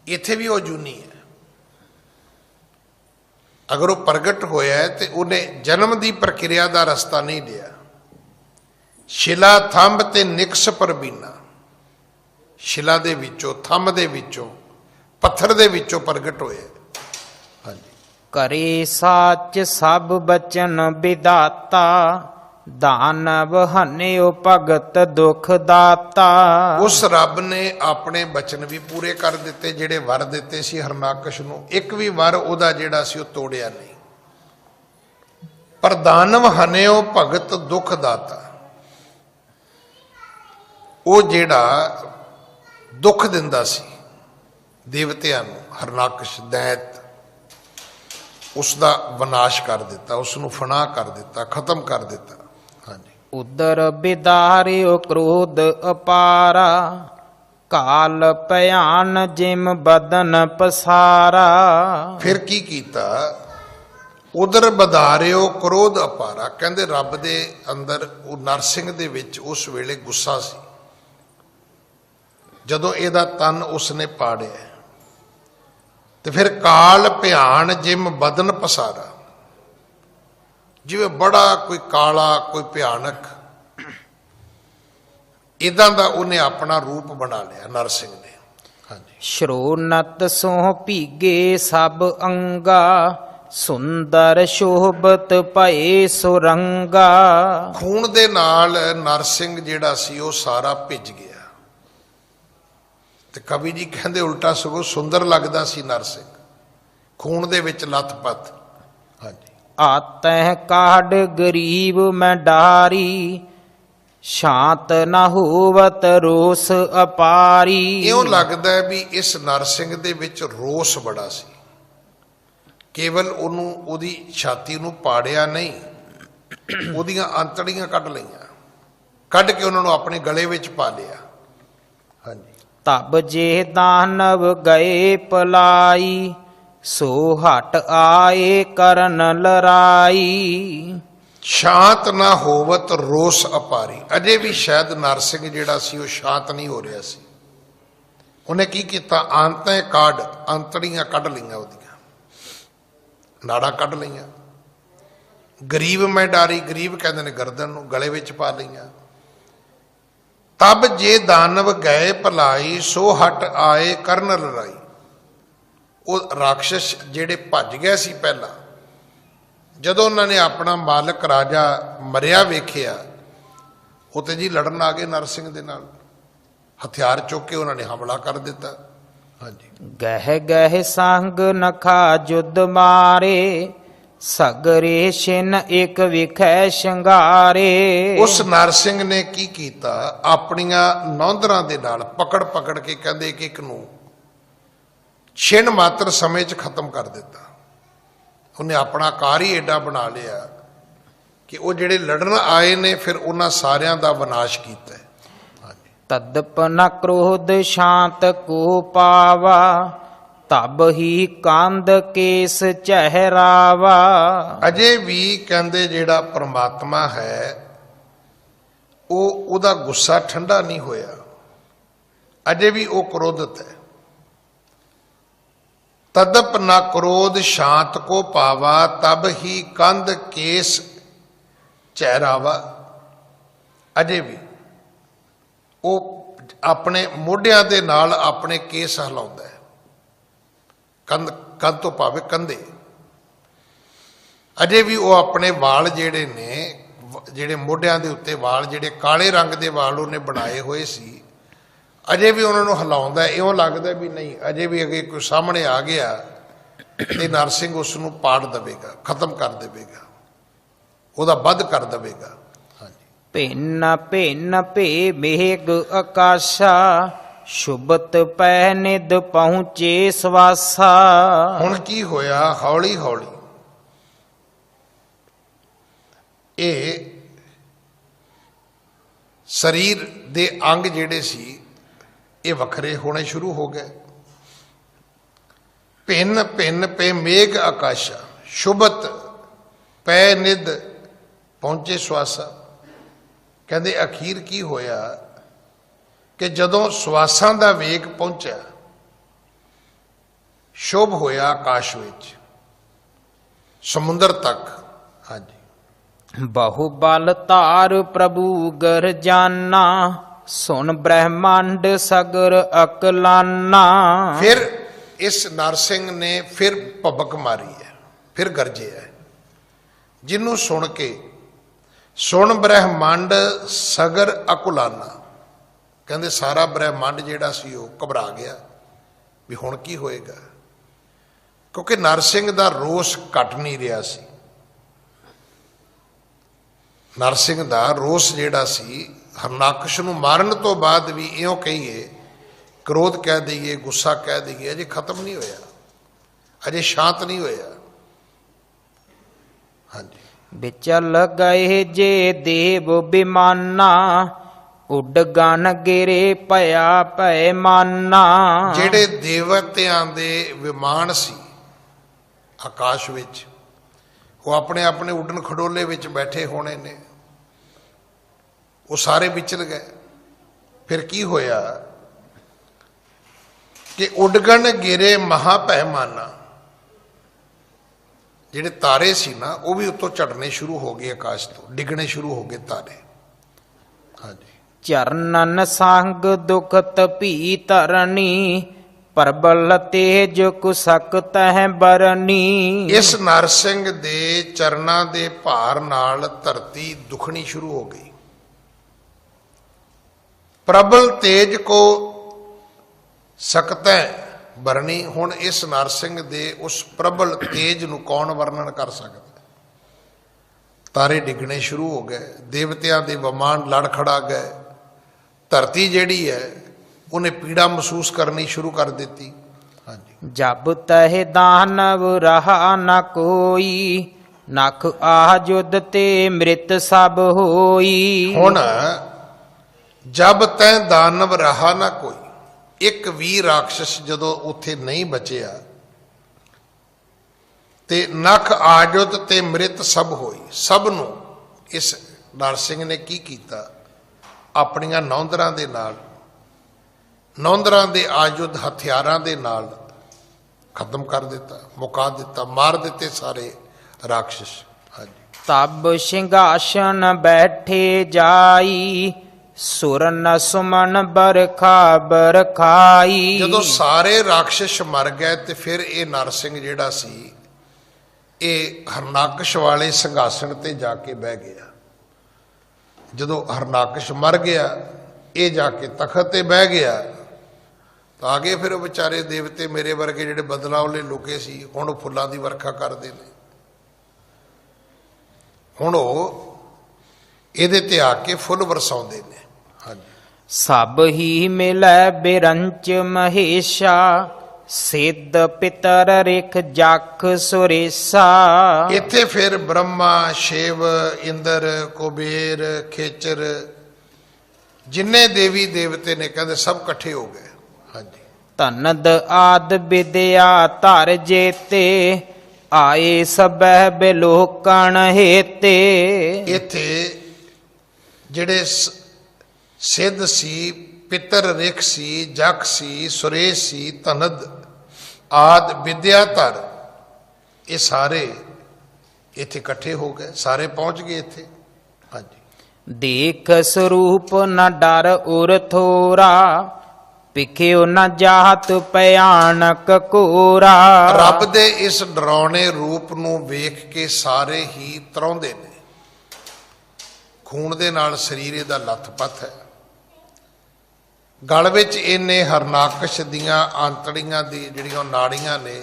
ਇੱਥੇ ਵੀ ਉਹ ਅਜੂਨੀ ਹੈ। ਅਗਰ ਉਹ ਪ੍ਰਗਟ ਹੋਇਆ ਹੈ ਤੇ ਉਹਨੇ ਜਨਮ ਦੀ ਪ੍ਰਕਿਰਿਆ ਦਾ ਰਸਤਾ ਨਹੀਂ ਲਿਆ। ਸ਼ਿਲਾ ਥੰਬ ਤੇ ਨਿਕਸ ਪ੍ਰਬੀਨਾ, ਸ਼ਿਲਾ ਦੇ ਵਿੱਚੋਂ, ਥੰਮ ਦੇ ਵਿੱਚੋਂ, ਪੱਥਰ ਦੇ ਵਿੱਚੋਂ ਪ੍ਰਗਟ ਹੋਇਆ। ਹਾਂਜੀ। ਕਰੇ ਸਾਚ ਸਭ ਬਚਨ ਵਿਦਾਤਾ, ਦਾਨਵ ਹਨਿਓ ਭਗਤ ਦੁਖ ਦਾਤਾ। ਉਸ ਰੱਬ ਨੇ ਆਪਣੇ ਬਚਨ ਵੀ ਪੂਰੇ ਕਰ ਦਿੱਤੇ, ਜਿਹੜੇ ਵਰ ਦਿੱਤੇ ਸੀ ਹਰਨਾਕਸ਼ ਨੂੰ। ਇੱਕ ਵੀ ਵਰ ਉਹਦਾ ਜਿਹੜਾ ਸੀ ਉਹ ਤੋੜਿਆ ਨਹੀਂ। ਪਰ ਦਾਨਵ ਹਨਿਓ ਭਗਤ ਦੁਖ ਦਾਤਾ, ਉਹ ਜਿਹੜਾ ਦੁੱਖ ਦਿੰਦਾ ਸੀ ਦੇਵਤਿਆਂ ਨੂੰ, ਹਰਨਾਕਸ਼ ਦੈਤ, ਉਸ ਦਾ ਵਿਨਾਸ਼ ਕਰ ਦਿੱਤਾ, ਉਸ ਨੂੰ ਫਨਾ ਕਰ ਦਿੱਤਾ, ਖਤਮ ਕਰ ਦਿੱਤਾ। ਹਾਂਜੀ। ਉਦਰ ਬਿਦਾਰਿਓ ਕ੍ਰੋਧ ਅਪਾਰਾ, ਕਾਲ ਭਿਆਨ ਜਿਮ ਬਦਨ ਪਸਾਰਾ। ਫਿਰ ਕੀ ਕੀਤਾ? ਉਦਰ ਬਧਾਰਿਓ ਕ੍ਰੋਧ ਅਪਾਰਾ। ਕਹਿੰਦੇ ਰੱਬ ਦੇ ਅੰਦਰ, ਉਹ ਨਰਸਿੰਘ ਦੇ ਵਿੱਚ ਉਸ ਵੇਲੇ ਗੁੱਸਾ ਸੀ। ਜਦੋਂ ਇਹਦਾ ਤਨ ਉਸਨੇ ਪਾੜਿਆ ਤੇ ਫਿਰ ਕਾਲ ਭਿਆਨ ਜਿਮ ਬਦਨ ਪਸਾਰਾ, ਜਿਵੇਂ ਬੜਾ ਕੋਈ ਕਾਲਾ, ਕੋਈ ਭਿਆਨਕ, ਇਦਾਂ ਦਾ ਉਹਨੇ ਆਪਣਾ ਰੂਪ ਬਣਾ ਲਿਆ ਨਰਸਿੰਘ ਨੇ। ਹਾਂਜੀ। ਸ਼੍ਰੋਨਤ ਸੋਹ ਭੀਗੇ ਸਭ ਅੰਗਾ, ਸੁੰਦਰ ਸ਼ੋਭਤ ਭਏ ਸੁਰੰਗਾ। ਖੂਨ ਦੇ ਨਾਲ ਨਰਸਿੰਘ ਜਿਹੜਾ ਸੀ ਉਹ ਸਾਰਾ ਭਿੱਜ ਗਿਆ। ਤੇ ਕਵੀ ਜੀ ਕਹਿੰਦੇ ਉਲਟਾ ਸਗੋਂ ਸੁੰਦਰ ਲੱਗਦਾ ਸੀ ਨਰਸਿੰਘ, ਖੂਨ ਦੇ ਵਿੱਚ ਲੱਥਪੱਥ। ਹਾਂਜੀ। ਆਤਹਿ ਕਾਢ ਗਰੀਬ ਮੈਂ ਡਾਰੀ, ਸ਼ਾਂਤ ਨਾ ਹੋਵਤ ਰੋਸ ਅਪਾਰੀ। ਇਉਂ ਲੱਗਦਾ ਹੈ ਵੀ ਇਸ ਨਰਸਿੰਘ ਦੇ ਵਿੱਚ ਰੋਸ ਬੜਾ ਸੀ। ਕੇਵਲ ਉਹਨੂੰ, ਉਹਦੀ ਛਾਤੀ ਨੂੰ ਪਾੜਿਆ ਨਹੀਂ, ਉਹਦੀਆਂ ਅੰਤੜੀਆਂ ਕੱਢ ਲਈਆਂ। ਕੱਢ ਕੇ ਉਹਨਾਂ ਨੂੰ ਆਪਣੇ ਗਲੇ ਵਿੱਚ ਪਾ ਲਿਆ। ਹਾਂਜੀ। ਤਬ ਜੇ ਦਾਨਵ ਗਏ ਪਲਾਈ, ਸੋ ਹਟ ਆਏ ਕਰਨ ਲੜਾਈ। ਸ਼ਾਂਤ ਨਾ ਹੋਵਤ ਰੋਸ ਅਪਾਰੀ। ਅਜੇ ਵੀ ਸ਼ਾਇਦ ਨਰਸਿੰਘ ਜਿਹੜਾ ਸੀ ਉਹ ਸ਼ਾਂਤ ਨਹੀਂ ਹੋ ਰਿਹਾ ਸੀ। ਉਹਨੇ ਕੀ ਕੀਤਾ, ਆਂਤਾਂ ਕਾਢ, ਅੰਤੜੀਆਂ ਕੱਢ ਲਈਆਂ, ਉਹਦੀਆਂ ਨਾੜਾਂ ਕੱਢ ਲਈਆਂ। ਗਰੀਬ ਮੈਂ ਡਾਰੀ, ਗਰੀਬ ਕਹਿੰਦੇ ਨੇ ਗਰਦਨ ਨੂੰ, ਗਲੇ ਵਿੱਚ ਪਾ ਲਈਆਂ। ਤਬ ਜੇ ਦਾਨਵ ਗਏ ਭਲਾਈ, ਸੋ ਹਟ ਆਏ ਕਰਨ ਲੜਾਈ। ਉਹ ਰਾਖਸ਼ ਜਿਹੜੇ ਭੱਜ ਗਏ ਸੀ ਪਹਿਲਾਂ, ਜਦੋਂ ਉਹਨਾਂ ਨੇ ਆਪਣਾ ਮਾਲਕ ਰਾਜਾ ਮਰਿਆ ਵੇਖਿਆ, ਉਹ ਤੇ ਜੀ ਲੜਨ ਆ ਗਏ ਨਰਸਿੰਘ ਦੇ ਨਾਲ, ਹਥਿਆਰ ਚੁੱਕ ਕੇ ਉਹਨਾਂ ਨੇ ਹਮਲਾ ਕਰ ਦਿੱਤਾ। ਹਾਂਜੀ। ਗਹਿ ਗਹਿ ਸੰਗ ਨਖਾ ਜੁਦ ਮਾਰੇ, ਸਗਰੇ ਛਿਨ ਇੱਕ ਵਿਖੈ ਸ਼ਿੰਗਾਰੇ। ਉਸ ਨਰਸਿੰਘ ਨੇ ਕੀ ਕੀਤਾ, ਆਪਣੀਆਂ ਨੌਂਦਰਾਂ ਦੇ ਨਾਲ ਪਕੜ ਪਕੜ ਕੇ ਕਹਿੰਦੇ ਇੱਕ ਇੱਕ ਨੂੰ ਛਿਣ ਮਾਤਰ ਸਮੇਂ 'ਚ ਖਤਮ ਕਰ ਦਿੱਤਾ। ਉਹਨੇ ਆਪਣਾ ਕਾਰ ਹੀ ਏਡਾ ਬਣਾ ਲਿਆ ਕਿ ਉਹ ਜਿਹੜੇ ਲੜਨ ਆਏ ਨੇ ਫਿਰ ਉਹਨਾਂ ਸਾਰਿਆਂ ਦਾ ਵਿਨਾਸ਼ ਕੀਤਾ। ਤਦਪ ਨ ਕ੍ਰੋਧ ਸ਼ਾਂਤ ਕੋ ਪਾਵਾ, ਤਬ ਹੀ ਕੰਧ ਕੇਸ ਚਹਿਰਾਵਾ। ਅਜੇ ਵੀ ਕਹਿੰਦੇ ਜਿਹੜਾ ਪ੍ਰਮਾਤਮਾ ਹੈ ਉਹਦਾ ਗੁੱਸਾ ਠੰਡਾ ਨਹੀਂ ਹੋਇਆ, ਅਜੇ ਵੀ ਉਹ ਕ੍ਰੋਧਿਤ ਹੈ। ਤਦਪ ਨਾ ਕ੍ਰੋਧ ਸ਼ਾਂਤ ਕੋ ਪਾਵਾ, ਤਬ ਹੀ ਕੰਧ ਕੇਸ ਚਹਿਰਾਵਾ। ਅਜੇ ਵੀ ਉਹ ਆਪਣੇ ਮੋਢਿਆਂ ਦੇ ਨਾਲ ਆਪਣੇ ਕੇਸ ਹਿਲਾਉਂਦਾ ਹੈ, ਕੰਧ ਤੋਂ ਭਾਵੇਂ ਕੰਧੇ। ਅਜੇ ਵੀ ਉਹ ਆਪਣੇ ਵਾਲ ਜਿਹੜੇ ਨੇ, ਜਿਹੜੇ ਮੋਢਿਆਂ ਦੇ ਉੱਤੇ ਵਾਲ, ਜਿਹੜੇ ਕਾਲੇ ਰੰਗ ਦੇ ਵਾਲ ਉਹਨੇ ਬਣਾਏ ਹੋਏ ਸੀ, ਅਜੇ ਵੀ ਉਹਨਾਂ ਨੂੰ ਹਿਲਾਉਂਦਾ। ਇਉਂ ਲੱਗਦਾ ਵੀ ਨਹੀਂ, ਅਜੇ ਵੀ ਅਗੇ ਕੋਈ ਸਾਹਮਣੇ ਆ ਗਿਆ ਤੇ ਨਰਸਿੰਘ ਉਸ ਨੂੰ ਪਾੜ ਦੇਵੇਗਾ, ਖਤਮ ਕਰ ਦੇਵੇਗਾ, ਉਹਦਾ ਵੱਧ ਕਰ ਦੇਵੇਗਾ। ਭਿੰਨ ਭਿੰਨ ਭੇ ਮੇਘ ਆਕਾਸ਼ਾ, ਸ਼ੁਭਤ ਪੈ ਨਿਦ ਪਹੁੰਚੇ ਸਵਾਸਾ। ਹੁਣ ਕੀ ਹੋਇਆ, ਹੌਲੀ ਹੌਲੀ ਇਹ ਸਰੀਰ ਦੇ ਅੰਗ ਜਿਹੜੇ ਸੀ ਇਹ ਵੱਖਰੇ ਹੋਣੇ ਸ਼ੁਰੂ ਹੋ ਗਏ। ਭਿੰਨ ਭਿੰਨ ਪੇ ਮੇਘ ਆਕਾਸ਼ਾ, ਸ਼ੁਭਤ ਪੈ ਨਿਦ ਪਹੁੰਚੇ ਸਵਾਸਾ। ਕਹਿੰਦੇ ਅਖੀਰ ਕੀ ਹੋਇਆ ਕਿ ਜਦੋਂ ਸਵਾਸਾਂ ਦਾ ਵੇਗ ਪਹੁੰਚਿਆ, ਸ਼ੁਭ ਹੋਇਆ ਆਕਾਸ਼ ਵਿੱਚ, ਸਮੁੰਦਰ ਤੱਕ। ਹਾਂਜੀ। ਬਹੁ ਬਲ ਧਾਰ ਪ੍ਰਭੂ ਗਰਜਾਨਾ, ਸੁਨ ਬ੍ਰਹਮੰਡ ਸਗਰ ਅਕਲਾਨਾ। ਫਿਰ ਇਸ ਨਰਸਿੰਘ ਨੇ ਫਿਰ ਭਬਕ ਮਾਰੀ ਹੈ, ਫਿਰ ਗਰਜਿਆ ਹੈ, ਜਿਹਨੂੰ ਸੁਣ ਕੇ ਸੁਣ ਬ੍ਰਹਮੰਡ ਸਗਰ ਅਕੁਲਾਨਾ। ਕਹਿੰਦੇ ਸਾਰਾ ਬ੍ਰਹਮੰਡ ਜਿਹੜਾ ਸੀ ਉਹ ਘਬਰਾ ਗਿਆ ਵੀ ਹੁਣ ਕੀ ਹੋਏਗਾ, ਕਿਉਂਕਿ ਨਰਸਿੰਘ ਦਾ ਰੋਸ ਘਟ ਨਹੀਂ ਰਿਹਾ ਸੀ। ਨਰਸਿੰਘ ਦਾ ਰੋਸ ਜਿਹੜਾ ਸੀ, ਹਰਨਾਕਸ਼ ਨੂੰ ਮਾਰਨ ਤੋਂ ਬਾਅਦ ਵੀ ਇਉਂ ਕਹੀਏ, ਕ੍ਰੋਧ ਕਹਿ ਦਈਏ, ਗੁੱਸਾ ਕਹਿ ਦਈਏ, ਅਜੇ ਖਤਮ ਨਹੀਂ ਹੋਇਆ, ਅਜੇ ਸ਼ਾਂਤ ਨਹੀਂ ਹੋਇਆ। ਹਾਂਜੀ। ਵਿਚਲ ਗਏ ਜੇ ਦੇਵ ਬਿਮਾਨਾ, ਉੱਡ ਗਨ ਗਿਰੇ ਭਇਆ ਭੈ ਮਾਨਾ। ਜਿਹੜੇ ਦੇਵਤਿਆਂ ਦੇ ਵਿਮਾਨ ਸੀ ਆਕਾਸ਼ ਵਿੱਚ, ਉਹ ਆਪਣੇ ਆਪਣੇ ਉੱਡਣ ਖੜੋਲੇ ਵਿੱਚ ਬੈਠੇ ਹੋਣੇ ਨੇ, ਉਹ ਸਾਰੇ ਵਿਚਲ ਗਏ। ਫਿਰ ਕੀ ਹੋਇਆ ਕਿ ਉੱਡਗਣ ਗਿਰੇ ਮਹਾ ਭੈ ਮਾਨਾ। ਜਿਹੜੇ ਤਾਰੇ ਸੀ ਨਾ ਉਹ ਵੀ ਉੱਤੋਂ ਝੜਨੇ ਸ਼ੁਰੂ ਹੋ ਗਏ, ਆਕਾਸ਼ ਤੋਂ ਡਿੱਗਣੇ ਸ਼ੁਰੂ ਹੋ ਗਏ ਤਾਰੇ। ਹਾਂਜੀ। ਚਰਨਨ ਸੰਗ ਦੁਖਤ ਭੀ ਧਰਨੀ, ਪ੍ਰਬਲ ਤੇਜ ਕੁਸਕ ਤਹਿ ਬਰਨੀ। ਇਸ ਨਰਸਿੰਘ ਦੇ ਚਰਨਾਂ ਦੇ ਭਾਰ ਨਾਲ ਧਰਤੀ ਦੁਖਣੀ ਸ਼ੁਰੂ ਹੋ ਗਈ। ਪ੍ਰਬਲ ਤੇਜ ਕੋ ਸਕਤੈ ਬਰਨੀ। ਹੁਣ ਇਸ ਨਰਸਿੰਘ ਦੇ ਉਸ ਪ੍ਰਬਲ ਤੇਜ ਨੂੰ ਕੌਣ ਵਰਣਨ ਕਰ ਸਕਦਾ। ਤਾਰੇ ਡਿੱਗਣੇ ਸ਼ੁਰੂ ਹੋ ਗਏ, ਦੇਵਤਿਆਂ ਦੇ ਵਿਮਾਨ ਲੜ ਖੜਾ ਗਏ, ਧਰਤੀ ਜਿਹੜੀ ਹੈ ਉਹਨੇ ਪੀੜਾ ਮਹਿਸੂਸ ਕਰਨੀ ਸ਼ੁਰੂ ਕਰ ਦਿੱਤੀ। ਹਾਂਜੀ। ਜਬ ਤਹਿ ਦਾਨਵ ਰਹਾ ਨ ਕੋਈ, ਨਖ ਆਹ ਜੁਦ ਤੇ ਮ੍ਰਿਤ ਸਭ ਹੋਈ। ਹੁਣ ਜਬ ਤੈ ਦਾਨਵ ਰਹਾ ਨਾ ਕੋਈ। ਇੱਕ ਵੀ ਰਾਖਸ਼ ਜਦੋਂ ਉੱਥੇ ਨਹੀਂ ਬਚਿਆ ਤੇ ਨਖ ਆਜੁਤ ਤੇ ਮ੍ਰਿਤ ਸਭ ਹੋਈ। ਸਭ ਨੂੰ ਇਸ ਨਰਸਿੰਘ ਨੇ ਕੀ ਕੀਤਾ, ਆਪਣੀਆਂ ਨੌਂਦਰਾਂ ਦੇ ਨਾਲ, ਨੌਂਦਰਾਂ ਦੇ ਆਜੁਦ ਹਥਿਆਰਾਂ ਦੇ ਨਾਲ ਖਤਮ ਕਰ ਦਿੱਤਾ, ਮੁਕਾ ਦਿੱਤਾ, ਮਾਰ ਦਿੱਤੇ ਸਾਰੇ ਰਾਖਸ਼। ਹਾਂਜੀ। ਤਬ ਸਿੰਘਾਸਨ ਬੈਠੇ ਜਾਈ, ਸੁਰ ਨ ਸੁਮਨ ਬਰਖਾ ਬਰਖਾਈ। ਜਦੋਂ ਸਾਰੇ ਰਾਖਸ਼ ਮਰ ਗਏ ਤੇ ਫਿਰ ਇਹ ਨਰਸਿੰਘ ਜਿਹੜਾ ਸੀ ਇਹ ਹਰਨਾਕਸ਼ ਵਾਲੇ ਸਿੰਘਾਸਣ ਤੇ ਜਾ ਕੇ ਬਹਿ ਗਿਆ। ਜਦੋਂ ਹਰਨਾਕਸ਼ ਮਰ ਗਿਆ ਇਹ ਜਾ ਕੇ ਤਖਤ ਤੇ ਬਹਿ ਗਿਆ ਤਾਂ ਆ ਗਏ ਫਿਰ ਉਹ ਵਿਚਾਰੇ ਦੇਵਤੇ ਮੇਰੇ ਵਰਗੇ ਜਿਹੜੇ ਬਦਲਾਂ ਵਾਲੇ ਲੁਕੇ ਸੀ, ਹੁਣ ਉਹ ਫੁੱਲਾਂ ਦੀ ਵਰਖਾ ਕਰਦੇ ਨੇ। ਹੁਣ ਉਹ ਇਹਦੇ ਤੇ ਆ ਕੇ ਫੁੱਲ ਵਰਸਾਉਂਦੇ ਨੇ। ਹਾਂਜੀ। ਸਭ ਹੀ ਮਿਲੈ ਬਿਰੰਚ ਮਹੇਸ਼ਾ, ਸਿੱਧ ਪਿਤਰ ਰਿਖ ਜਖ ਸੁਰੇਸਾ। ਇੱਥੇ ਫਿਰ ਬ੍ਰਹਮਾ, ਸ਼ਿਵ, ਇੰਦਰ, ਕੁਬੇਰ, ਖੇਚਰ, ਜਿੰਨੇ ਦੇਵੀ ਦੇਵਤੇ ਨੇ ਕਹਿੰਦੇ ਸਭ ਇਕੱਠੇ ਹੋ ਗਏ। ਹਾਂਜੀ। ਧਨਦ ਆਦ ਵਿਦਿਆ ਧਰ ਜੇਤੇ, ਆਏ ਸਭੈ ਬਿਲੋਕਣ ਹੇਤੇ। ਇੱਥੇ ਜਿਹੜੇ ਸਿੱਧ ਸੀ, ਪਿਤਰ ਰਿਖ ਸੀ, ਜਖ ਸੀ, ਸੁਰੇਸ਼ ਸੀ, ਧਨਦ ਆਦ ਵਿਦਿਆ ਧਰ, ਇਹ ਸਾਰੇ ਇੱਥੇ ਇਕੱਠੇ ਹੋ ਗਏ, ਸਾਰੇ ਪਹੁੰਚ ਗਏ ਇੱਥੇ। ਹਾਂਜੀ। ਦੇਖ ਸਰੂਪ ਨ ਡਰ ਉਰ ਥੋਰਾ, ਪਿਖਿਓ ਨ ਜਾਤ ਭਿਆਨਕ ਕੋਰਾ। ਰੱਬ ਦੇ ਇਸ ਡਰਾਉਣੇ ਰੂਪ ਨੂੰ ਵੇਖ ਕੇ ਸਾਰੇ ਹੀ ਤਰਾਉਂਦੇ ਨੇ। ਖੂਨ ਦੇ ਨਾਲ ਸਰੀਰ ਇਹਦਾ ਲੱਥਪੱਥ ਹੈ। ਗਲ ਵਿੱਚ ਇਹਨੇ ਹਰਨਾਕਸ਼ ਦੀਆਂ ਆਂਤੜੀਆਂ ਦੀ ਜਿਹੜੀਆਂ ਨਾੜੀਆਂ ਨੇ,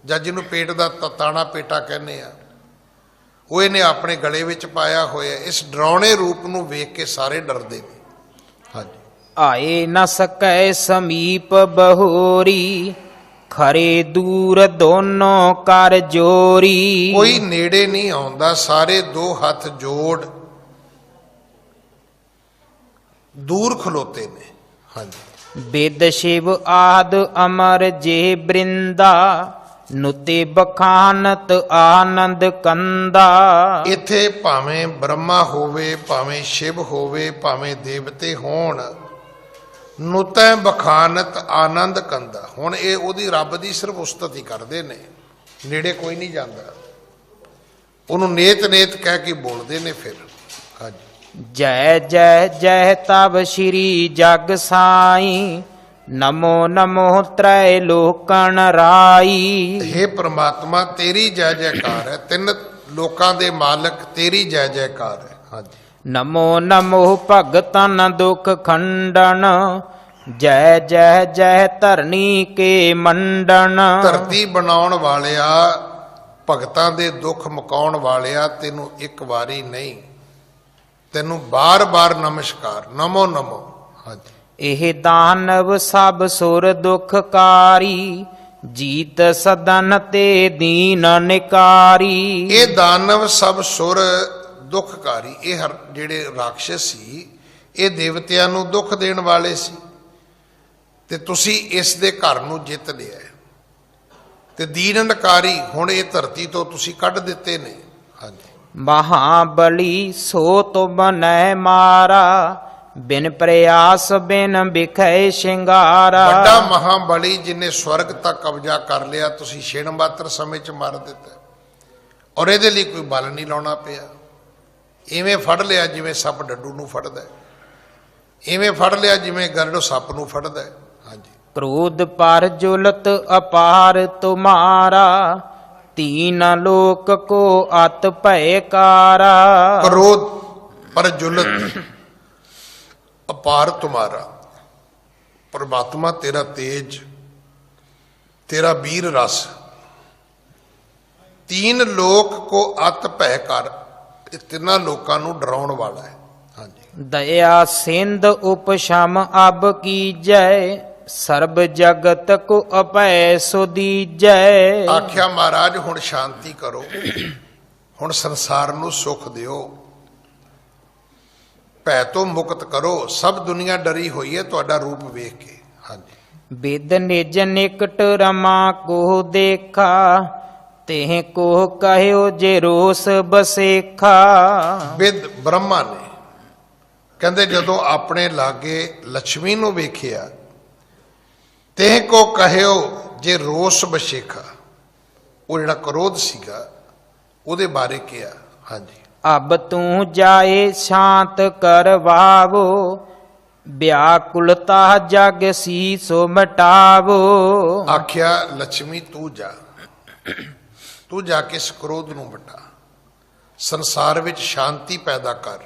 ਜਾਂ ਜਿਹਨੂੰ ਪੇਟ ਦਾ ਤਾਣਾ ਪੇਟਾ ਕਹਿੰਦੇ ਆ, ਉਹ ਇਹਨੇ ਆਪਣੇ ਗਲੇ ਵਿੱਚ ਪਾਇਆ ਹੋਇਆ। ਇਸ ਡਰਾਉਣੇ ਰੂਪ ਨੂੰ ਵੇਖ ਕੇ ਸਾਰੇ ਡਰਦੇ ਨੇ। ਹਾਂਜੀ। ਆਏ ਨ ਸਕੈ ਸਮੀਪ ਬਹੋਰੀ, ਖਰੇ ਦੂਰ ਦੋਨੋਂ ਕਰ ਜੋਰੀ। ਕੋਈ ਨੇੜੇ ਨਹੀਂ ਆਉਂਦਾ, ਸਾਰੇ ਦੋ ਹੱਥ ਜੋੜ ਦੂਰ ਖਲੋਤੇ ਨੇ। ਹਾਂਜੀ। ਬਿਦ ਸ਼ਿਵ ਆਦ ਅਮਰ ਜੇ ਬ੍ਰਿੰਦਾ, ਨੁਤੇ ਬਖਾਨਤ ਆਨੰਦ ਕੰਦਾ। ਇੱਥੇ ਭਾਵੇਂ ਬ੍ਰਹਮਾ ਹੋਵੇ, ਭਾਵੇਂ ਸ਼ਿਵ ਹੋਵੇ, ਭਾਵੇਂ ਦੇਵਤੇ ਹੋਣ, ਨੁਤੈ ਬਖਾਨਤ ਆਨੰਦ ਕੰਦਾ। ਹੁਣ ਇਹ ਉਹਦੀ ਰੱਬ ਦੀ ਸਿਰਫ ਉਸਤਤ ਹੀ ਕਰਦੇ ਨੇ, ਨੇੜੇ ਕੋਈ ਨਹੀਂ ਜਾਂਦਾ। ਉਹਨੂੰ ਨੇਤ ਨੇਤ ਕਹਿ ਕੇ ਬੋਲਦੇ ਨੇ ਫਿਰ। ਹਾਂਜੀ। ਜੈ ਜੈ ਜੈ ਤਬ ਸ਼੍ਰੀ ਜਗ ਸਾਈ, ਨਮੋ ਨਮੋ ਤ੍ਰੈ ਲੋਕਨ ਰਾਈ। ਹੇ ਪ੍ਰਮਾਤਮਾ ਤੇਰੀ ਜੈ ਜੈਕਾਰ ਹੈ, ਤਿੰਨ ਲੋਕਾਂ ਦੇ ਮਾਲਕ ਤੇਰੀ ਜੈ ਜੈਕਾਰ ਹੈ। ਹਾਂਜੀ। ਨਮੋ ਨਮੋ ਭਗਤਨ ਦੁਖ ਖੰਡਨ, ਜੈ ਜੈ ਜੈ ਧਰਨੀ ਕੇ ਮੰਡਨ। ਧਰਤੀ ਬਣਾਉਣ ਵਾਲਿਆ, ਭਗਤਾਂ ਦੇ ਦੁੱਖ ਮੁਕਾਉਣ ਵਾਲਿਆ, ਤੈਨੂੰ ਇੱਕ ਵਾਰੀ ਨਹੀਂ, ਤੈਨੂੰ ਬਾਰ-ਬਾਰ ਨਮਸਕਾਰ। ਨਮੋ ਨਮੋ। ਹਾਂਜੀ। ਇਹ ਦਾਨਵ ਸਭ ਸੁਰ ਦੁਖਕਾਰੀ, ਜੀਤ ਸਦਨ ਤੇ ਦੀਨ ਨਿਕਾਰੀ। ਇਹ ਦਾਨਵ ਸਭ ਸੁਰ ਦੁਖਕਾਰੀ, ਇਹ ਜਿਹੜੇ ਰਾਖਸ਼ ਸੀ ਇਹ ਦੇਵਤਿਆਂ ਨੂੰ ਦੁੱਖ ਦੇਣ ਵਾਲੇ ਸੀ, ਤੇ ਤੁਸੀਂ ਇਸ ਦੇ ਘਰ ਨੂੰ ਜਿੱਤ ਲਿਆ ਤੇ ਦੀਨ ਨਿਕਾਰੀ, ਹੁਣ ਇਹ ਧਰਤੀ ਤੋਂ ਤੁਸੀਂ ਕੱਢ ਦਿੱਤੇ ਨੇ। ਹਾਂਜੀ। ਮਹਾਬਲੀ ਸੋ ਤੁਮ ਨੈ ਮਾਰਾ, ਬਿਨ ਪ੍ਰਯਾਸ ਬਿਨ ਬਿਖੈ ਸ਼ਿੰਗਾਰਾ। ਵੱਡਾ ਮਹਾਬਲੀ ਜਿਹਨੇ ਸਵਰਗ ਤੱਕ ਕਬਜ਼ਾ ਕਰ ਲਿਆ, ਤੁਸੀਂ ਛਿਣ ਮਾਤਰ ਸਮੇਂ ਚ ਮਾਰ ਦਿੱਤਾ, ਔਰ ਇਹਦੇ ਲਈ ਕੋਈ ਬਲ ਨਹੀਂ ਲਾਉਣਾ ਪਿਆ। ਇਵੇਂ ਫੜ ਲਿਆ ਜਿਵੇਂ ਸੱਪ ਡੱਡੂ ਨੂੰ ਫੜਦਾ, ਇਵੇਂ ਫੜ ਲਿਆ ਜਿਵੇਂ ਗਰੜ ਸੱਪ ਨੂੰ ਫੜਦਾ। ਹਾਂਜੀ। ਕ੍ਰੋਧ ਪਰ ਜੁਲਤ ਅਪਾਰ ਤੁਮਾਰਾ, ਤੀਨ ਲੋਕ ਕੋ ਅਤ ਭੈ ਕਾਰਾ। ਕ੍ਰੋਧ ਪਰ ਜੁਲਤ ਅਪਾਰ ਤੁਮਾਰਾ, ਪਰਮਾਤਮਾ ਤੇਰਾ ਤੇਜ, ਤੇਰਾ ਵੀਰ ਰਸ, ਤੀਨ ਲੋਕ ਕੋ ਅਤ ਭੈ ਕਰ, ਇਹ ਤਿੰਨਾਂ ਲੋਕਾਂ ਨੂੰ ਡਰਾਉਣ ਵਾਲਾ ਹੈ। ਹਾਂਜੀ। ਦਇਆ ਸਿੰਧ ਉਪਸ਼ਮ ਅਬ ਕੀਜੈ, ਸਰਬ ਜਗਤ ਕੋ ਅਪੈ ਸੁਦੀਜੈ। ਆਖਿਆ ਮਹਾਰਾਜ ਹੁਣ ਸ਼ਾਂਤੀ ਕਰੋ, ਹੁਣ ਸੰਸਾਰ ਨੂੰ ਸੁਖ ਦਿਓ। ਭੈ ਤੋਂ ਮੁਕਤ ਕਰੋ। ਸਭ ਦੁਨੀਆ ਡਰੀ ਹੋਈ ਹੈ ਤੁਹਾਡਾ ਰੂਪ ਵੇਖ ਕੇ। ਹਾਂਜੀ। ਬਿਦ ਨਿਜ ਨਿਕਟ ਰਮਾ ਕੋ ਦੇਖਾ, ਤੇਹ ਕੋ ਕਹਿਓ ਜੇ ਰੋਸ ਬਸੇਖਾ। ਵਿਦ ਬ੍ਰਹਮਾ ਨੇ ਕਹਿੰਦੇ ਜਦੋਂ ਆਪਣੇ ਲਾਗੇ ਲక్ష్ਮੀ ਨੂੰ ਵੇਖਿਆ, ਤੇਹ ਕੋ ਕਹਿਓ ਜੇ ਰੋਸ ਬਸੇਖਾ, ਉਹ ਜਿਹੜਾ ਕ੍ਰੋਧ ਸੀਗਾ ਉਹਦੇ ਬਾਰੇ ਕਿਹਾ। ਹਾਂਜੀ। ਅਬ ਤੂੰ ਜਾਏ ਸ਼ਾਂਤ ਕਰਵਾਵੋ, ਵਿਆਕੁਲਤਾ ਜਗ ਸੀਸੋ ਮਟਾਵੋ। ਆਖਿਆ ਲక్ష్ਮੀ ਤੂੰ ਜਾ ਕੇ ਇਸ ਕ੍ਰੋਧ ਨੂੰ ਮਿਟਾ, ਸੰਸਾਰ ਵਿੱਚ ਸ਼ਾਂਤੀ ਪੈਦਾ ਕਰ।